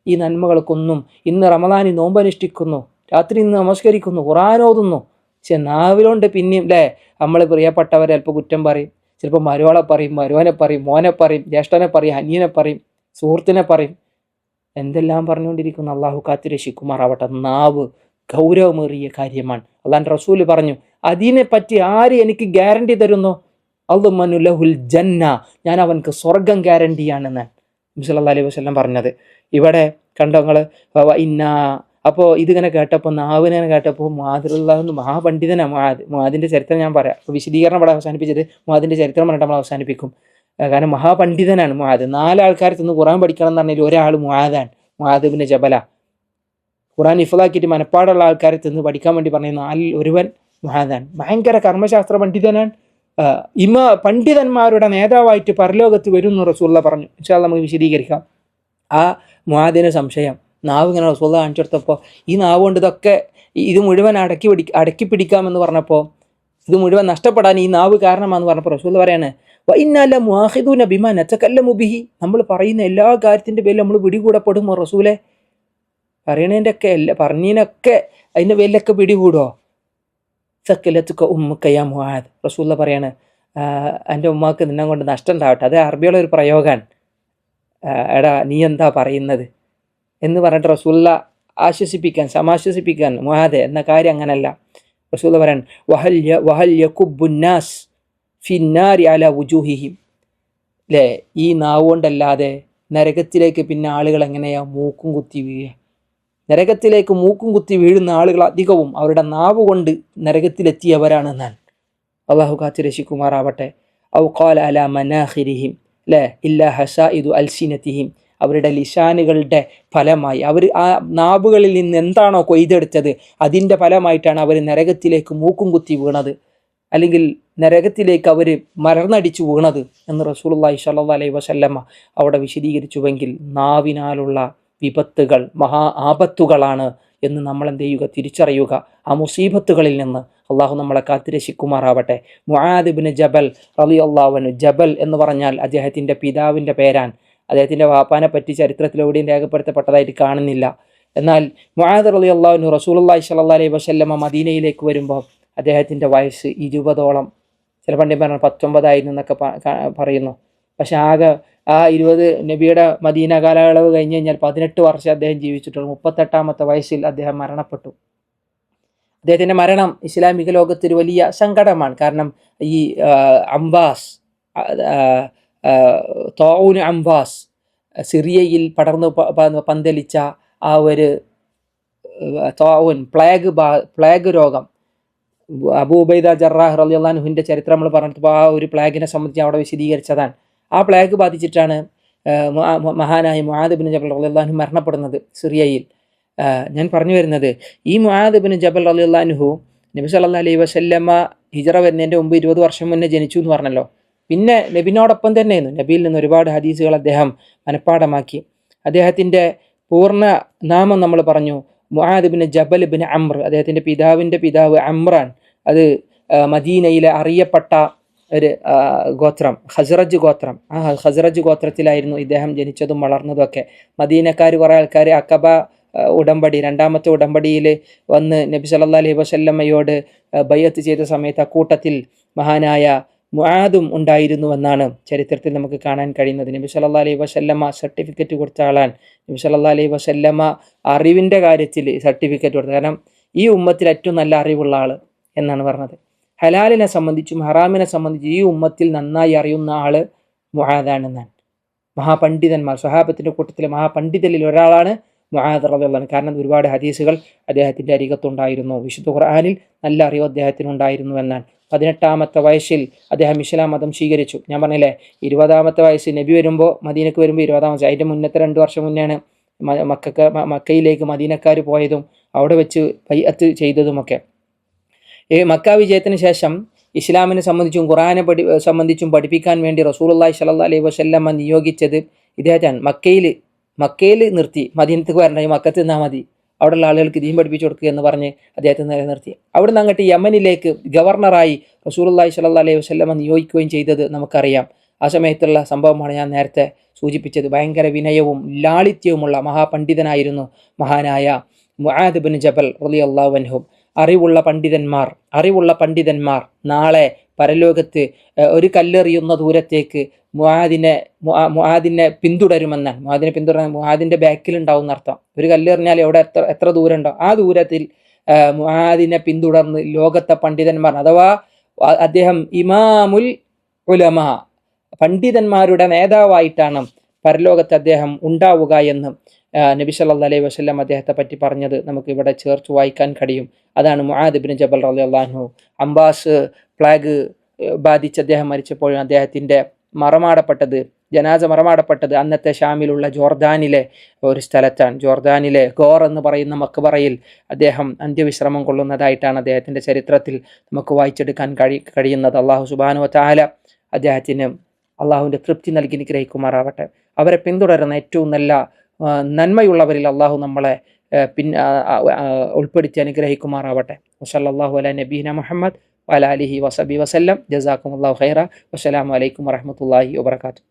ഈ നന്മകൾക്കൊന്നും, ഇന്ന് റമദാനിൽ നോമ്പനുഷ്ഠിക്കുന്നു, രാത്രി ഇന്ന് നമസ്കരിക്കുന്നു, ഖുർആൻ ഓതുന്നു, പക്ഷെ നാവിലോണ്ട് പിന്നെയും അല്ലേ നമ്മൾ പ്രിയപ്പെട്ടവരെ ചിലപ്പോൾ കുറ്റം പറയും, ചിലപ്പോൾ മരുവളെ പറയും, മരുവനെ പറയും, മോനെ പറയും, ജ്യേഷ്ഠനെ പറയും, അനിയനെ പറയും, സുഹൃത്തിനെ പറയും, എന്തെല്ലാം പറഞ്ഞുകൊണ്ടിരിക്കുന്നു. അള്ളാഹു കാത്തുരക്ഷിക്കുമാറാവട്ടെ. നാവ് ഗൗരവമേറിയ കാര്യമാണ്. അള്ളാഹുവിൻ്റെ റസൂല് പറഞ്ഞു, അതിനെപ്പറ്റി ആര് എനിക്ക് ഗ്യാരണ്ടി തരുന്നു? അള്ളമനു ലഹുൽ ജന്ന, ഞാൻ അവൻക്ക് സ്വർഗം ഗ്യാരണ്ടിയാണെന്ന് നബി സല്ലല്ലാഹു അലൈഹി വസല്ലം പറഞ്ഞത്. ഇവിടെ കണ്ടോ നിങ്ങൾ, അപ്പോൾ ഇതിങ്ങനെ കേട്ടപ്പോൾ, നാവിനെ കേട്ടപ്പോൾ, മുആദുല്ലാഹ് മഹാപണ്ഡിതനാണ്. മുആദിൻ്റെ ചരിത്രം ഞാൻ പറയാം, അപ്പോൾ വിശദീകരണം ഇവിടെ അവസാനിപ്പിച്ചത് മുആദിൻ്റെ ചരിത്രം പറഞ്ഞിട്ട് നമ്മൾ അവസാനിപ്പിക്കും. കാരണം മഹാപണ്ഡിതനാണ് മുആദ്. 4 ആൾക്കാർ ചെന്ന് ഖുർആൻ പഠിക്കണം എന്ന് പറഞ്ഞാൽ ഒരാൾ മുആദാണ്, മുആദ് ഇബ്നു ജബല. ഖുർആൻ ഹിഫ്ളാക്കിയിട്ട് മനപ്പാടുള്ള ആൾക്കാരെ ചെന്ന് പഠിക്കാൻ വേണ്ടി പറഞ്ഞ 4 ഒരുവൻ മുആദാണ്. ഭയങ്കര കർമ്മശാസ്ത്ര പണ്ഡിതനാണ്, പണ്ഡിതന്മാരുടെ നേതാവായിട്ട് പരലോകത്ത് വരും എന്ന് റസൂലുള്ളാഹി പറഞ്ഞു. ഇൻഷാ അല്ലാഹ് നമുക്ക് വിശദീകരിക്കാം. ആ മുആദിന് സംശയം, നാവ് ഇങ്ങനെ റസൂലുള്ളാഹി കാണിച്ചു കൊടുത്തപ്പോൾ, ഈ നാവ് കൊണ്ട് ഇത് മുഴുവൻ അടക്കി പിടിക്കാമെന്ന് പറഞ്ഞപ്പോൾ, ഇത് മുഴുവൻ നഷ്ടപ്പെടാൻ ഈ നാവ് കാരണമാണെന്ന് പറഞ്ഞപ്പോൾ റസൂലുള്ളാഹി പറയാണ്, വ ഇന്നാ ലമുആഖിദൂന ബിമാ നതകല്ലമു ബിഹി, നമ്മൾ പറയുന്ന എല്ലാ കാര്യത്തിൻ്റെ പേരിൽ നമ്മൾ പിടികൂടപ്പെടുമോ റസൂലെ? പറയണതിൻ്റെ ഒക്കെ പറഞ്ഞതിനൊക്കെ അതിൻ്റെ പേരിലൊക്കെ പിടികൂടോ? സക്കലത്തുക ഉമ്മുക യാ മുആദ്, റസൂലുള്ളാഹി പറയാണ്, എൻ്റെ ഉമ്മാക്ക് നിന്നെ കൊണ്ട് നഷ്ടം ഉണ്ടാവട്ടെ. അത് അറബിയുള്ള ഒരു പ്രയോഗമാണ്. എടാ നീ എന്താ പറയുന്നത് എന്ന് പറഞ്ഞിട്ട് റസൂലുള്ള സമാശ്വസിപ്പിക്കാൻ മുആദെ എന്ന കാര്യം അങ്ങനല്ല. റസൂലുള്ള പറയാൻ വഹൽ യകുബ്ബുന്നാസ് ഫിന്നാരി അലാ വുജൂഹിഹിം, അല്ലേ, ഈ നാവ് കൊണ്ടല്ലാതെ നരകത്തിലേക്ക് പിന്നെ ആളുകൾ എങ്ങനെയാ മൂക്കും കുത്തി വീഴുക? നരകത്തിലേക്ക് മൂക്കും കുത്തി വീഴുന്ന ആളുകൾ അധികവും അവരുടെ നാവ് കൊണ്ട് നരകത്തിലെത്തിയവരാണെന്നാണ്. അള്ളാഹു കാത്ത് രക്ഷിക്കുമാറാവട്ടെ. ഔ ഖാല അലാ മനാഖിരിഹിം അല്ലേ ഇല്ലാ ഹസാഇദു അൽസിനതിഹിം, അവരുടെ ലിസാനുകളുടെ ഫലമായി അവർ ആ നാവുകളിൽ നിന്ന് എന്താണോ കൊയ്തെടുത്തത് അതിൻ്റെ ഫലമായിട്ടാണ് അവർ നരകത്തിലേക്ക് മൂക്കും കുത്തി വീണത്, അല്ലെങ്കിൽ നരകത്തിലേക്ക് അവർ മലർന്നടിച്ചു വീണത് എന്ന് റസൂലുള്ളാഹി സ്വല്ലല്ലാഹു അലൈഹി വസല്ലമ അവിടെ വിശദീകരിച്ചുവെങ്കിൽ നാവിനാലുള്ള വിപത്തുകൾ മഹാ ആപത്തുകളാണ് എന്ന് നമ്മൾ എന്ത് ചെയ്യുക, തിരിച്ചറിയുക. ആ മുസീബത്തുകളിൽ നിന്ന് അള്ളാഹു നമ്മളെ കാത്തുരക്ഷിക്കുമാറാവട്ടെ. മുആദ് ഇബ്നു ജബൽ റളിയല്ലാഹു അൻഹു, ജബൽ എന്ന് പറഞ്ഞാൽ അദ്ദേഹത്തിൻ്റെ പിതാവിൻ്റെ പേരാൻ. അദ്ദേഹത്തിൻ്റെ വാപ്പാനെ പറ്റി ചരിത്രത്തിലെവിടെയും രേഖപ്പെടുത്തപ്പെട്ടതായിട്ട് കാണുന്നില്ല. എന്നാൽ മുആദ് റളിയല്ലാഹു അൻഹു റസൂലുള്ളാഹി സ്വല്ലല്ലാഹു അലൈഹി വസല്ലമ മദീനയിലേക്ക് വരുമ്പോൾ അദ്ദേഹത്തിൻ്റെ വയസ്സ് 20ഓളം, ചില പണ്ഡിതന്മാർ 19 എന്നൊക്കെ പറയുന്നു. പക്ഷെ ആകെ ആ 20 നബിയുടെ മദീന കാലയളവ് കഴിഞ്ഞ് കഴിഞ്ഞാൽ 18 വർഷം അദ്ദേഹം ജീവിച്ചിട്ടുള്ളൂ. 38ാമത്തെ വയസ്സിൽ അദ്ദേഹം മരണപ്പെട്ടു. അദ്ദേഹത്തിൻ്റെ മരണം ഇസ്ലാമിക ലോകത്തൊരു വലിയ സങ്കടമാണ്. കാരണം ഈ അംവാസ്, തൗഊൻ അംവാസ്, സിറിയയിൽ പടർന്നു പന്തലിച്ച ആ ഒരു തൗഊൻ പ്ലേഗ് രോഗം, അബൂ ഉബൈദ ജറാഹ് റളിയല്ലാഹു അൻഹുവിൻ്റെ ചരിത്രം നമ്മൾ പറഞ്ഞപ്പോൾ ആ ഒരു പ്ലേഗിനെ സംബന്ധിച്ച് അവിടെ വിശദീകരിച്ചതാണ്. ആ പ്ലേഗ് ബാധിച്ചിട്ടാണ് മഹാനായ മുആദ് ഇബ്നു ജബൽ റളിയല്ലാഹു അൻഹു മരണപ്പെടുന്നത് സിറിയയിൽ. ഞാൻ പറഞ്ഞു വരുന്നത്, ഈ മുആദ് ഇബ്നു ജബൽ റളിയല്ലാഹു അൻഹു നബി സല്ലല്ലാഹു അലൈഹി വസല്ലമ ഹിജ്റ വരുന്നതിൻ്റെ മുമ്പ് 20 വർഷം മുന്നേ ജനിച്ചു എന്ന് പറഞ്ഞല്ലോ. പിന്നെ നബിനോടൊപ്പം തന്നെയായിരുന്നു. നബിയിൽ നിന്ന് ഒരുപാട് ഹദീസുകൾ അദ്ദേഹം മനഃപ്പാടമാക്കി. അദ്ദേഹത്തിൻ്റെ പൂർണ്ണ നാമം നമ്മൾ പറഞ്ഞു, മുആദ് ഇബ്നു ജബൽ ഇബ്നു അംർ. അദ്ദേഹത്തിൻ്റെ പിതാവിൻ്റെ പിതാവ് അംറാൻ. അത് മദീനയിലെ അറിയപ്പെട്ട ഒരു ഗോത്രം, ഖസ്റജ് ഗോത്രം. ആ ഖസ്റജ് ഗോത്രത്തിലായിരുന്നു ഇദ്ദേഹം ജനിച്ചതും വളർന്നതും ഒക്കെ. മദീനക്കാർ കുറേ ആൾക്കാർ അഖബ ഉടമ്പടി, 2ാമത്തെ ഉടമ്പടിയിൽ വന്ന് നബി സല്ലല്ലാഹു അലൈഹി വസല്ലമയോട് ബൈഅത്ത് ചെയ്ത സമയത്ത് അക്കൂട്ടത്തിൽ മഹാനായ മുആദും ഉണ്ടായിരുന്നുവെന്നാണ് ചരിത്രത്തിൽ നമുക്ക് കാണാൻ കഴിയുന്നത്. നബി സല്ലല്ലാഹു അലൈഹി വസല്ലമ സർട്ടിഫിക്കറ്റ് കൊടുത്ത ആളാണ്. നബി സല്ലല്ലാഹു അലൈഹി വസല്ലമ അറിവിൻ്റെ കാര്യത്തിൽ സർട്ടിഫിക്കറ്റ് കൊടുത്തത്. കാരണം ഈ ഉമ്മത്തിൽ ഏറ്റവും നല്ല അറിവുള്ള ആൾ എന്നാണ് പറഞ്ഞത്. ഹലാലിനെ സംബന്ധിച്ചും ഹറാമിനെ സംബന്ധിച്ചും ഈ ഉമ്മത്തിൽ നന്നായി അറിയുന്ന ആൾ മുആദാണെന്നാണ്. മഹാപണ്ഡിതന്മാർ, സ്വഹാബത്തിൻ്റെ കൂട്ടത്തിലെ മഹാപണ്ഡിതരിൽ ഒരാളാണ് മുആദ് റളിയല്ലാഹു അൻഹു. കാരണം ഒരുപാട് ഹദീസുകൾ അദ്ദേഹത്തിൻ്റെ അരികത്തുണ്ടായിരുന്നു. വിശുദ്ധ ഖുർആനിൽ നല്ല അറിവ് അദ്ദേഹത്തിനുണ്ടായിരുന്നു എന്നാണ്. 18ാമത്തെ വയസ്സിൽ അദ്ദേഹം ഇസ്ലാം മതം സ്വീകരിച്ചു. ഞാൻ പറഞ്ഞില്ലേ, 20ാമത്തെ വയസ്സിൽ നബി വരുമ്പോൾ, മദീനക്ക് വരുമ്പോൾ 20ാം വയസ്സ്. അതിൻ്റെ മുന്നത്തെ 2 വർഷം മുന്നെയാണ് മക്കയിലേക്ക് മദീനക്കാർ പോയതും അവിടെ വെച്ച് ബൈഅത്ത് ചെയ്തതുമൊക്കെ. മക്ക വിജയത്തിന് ശേഷം ഇസ്ലാമിനെ സംബന്ധിച്ചും ഖുർആനെ സംബന്ധിച്ചും പഠിപ്പിക്കാൻ വേണ്ടി റസൂലുള്ളാഹി സ്വല്ലല്ലാഹു അലൈഹി വസല്ലമ നിയോഗിച്ചത് ഇദ്ദേഹത്താണ്. മക്കയിൽ നിർത്തി, മദീനത്തേക്ക് വരണ്ട, മക്കത്ത് നിന്നാൽ മതി, അവിടെയുള്ള ആളുകൾക്ക് ദീൻ പഠിപ്പിച്ചു കൊടുക്കുക എന്ന് പറഞ്ഞ് അദ്ദേഹത്തെ നിലനിർത്തി. അവിടുന്ന് അങ്ങോട്ട് യമനിലേക്ക് ഗവർണറായി റസൂലുള്ളാഹി സ്വല്ലല്ലാഹു അലൈഹി വസല്ലമ നിയോഗിക്കുകയും ചെയ്തത് നമുക്കറിയാം. ആ സമയത്തുള്ള സംഭവമാണ് ഞാൻ നേരത്തെ സൂചിപ്പിച്ചത്. ഭയങ്കര വിനയവും ലാളിത്യവുമുള്ള മഹാപണ്ഡിതനായിരുന്നു മഹാനായ മുആദ് ഇബ്നു ജബൽ റളിയല്ലാഹു അൻഹു. അറിവുള്ള പണ്ഡിതന്മാർ നാളെ പരലോകത്ത് ഒരു കല്ലെറിയുന്ന ദൂരത്തേക്ക് മുആദിനെ പിന്തുടരുമെന്നാണ്. മുആദിൻ്റെ ബാക്കിലുണ്ടാവും എന്നർത്ഥം. ഒരു കല്ലെറിഞ്ഞാൽ എവിടെ എത്ര ദൂരം ഉണ്ടോ ആ ദൂരത്തിൽ മുആദിനെ പിന്തുടർന്ന് ലോകത്തെ പണ്ഡിതന്മാർ, അഥവാ അദ്ദേഹം ഇമാമുൽ ഉലമാ, പണ്ഡിതന്മാരുടെ നേതാവായിട്ടാണ് പരലോകത്ത് അദ്ദേഹം ഉണ്ടാവുക എന്ന് നബി സല്ലല്ലാഹു അലൈഹി വസല്ലം അദ്ദേഹത്തെ പറ്റി പറഞ്ഞത് നമുക്ക് ഇവിടെ ചേർത്ത് വായിക്കാൻ കഴിയും. അതാണ് മുആദ് ഇബ്നു ജബൽ റളിയല്ലാഹു അൻഹു. അംബാസ് പ്ലേഗ് ബാധിച്ച് അദ്ദേഹം മരിച്ചപ്പോഴും അദ്ദേഹത്തിൻ്റെ ജനാസ മറമാടപ്പെട്ടത് അന്നത്തെ ഷാമിലുള്ള ജോർദാനിലെ ഒരു സ്ഥലത്താണ്. ജോർദാനിലെ ഗോർ എന്ന് പറയുന്ന മക്ബറയിൽ അദ്ദേഹം അന്ത്യവിശ്രമം കൊള്ളുന്നതായിട്ടാണ് അദ്ദേഹത്തിൻ്റെ ചരിത്രത്തിൽ നമുക്ക് വായിച്ചെടുക്കാൻ കഴിയുന്നത്. അള്ളാഹു സുബ്ഹാനഹു വ തആല അദ്ദേഹത്തിന് അള്ളാഹുവിൻ്റെ തൃപ്തി നൽകി അനുഗ്രഹിക്കുമാറാവട്ടെ. അവരെ പിന്തുടരുന്ന ഏറ്റവും നല്ല നന്മയുള്ളവരിൽ അള്ളാഹു നമ്മളെ ഉൾപ്പെടുത്തി അനുഗ്രഹിക്കുമാറാവട്ടെ. വസല്ലല്ലാഹു അലാ നബീന മുഹമ്മദ് വഅലാ ആലിഹി വസഹ്ബിഹി വസല്ലം. ജസാക്കുമുല്ലാഹു ഖൈറ. വസ്സലാമു അലൈക്കും വറഹ്മത്തുള്ളാഹി വബറകാതുഹു.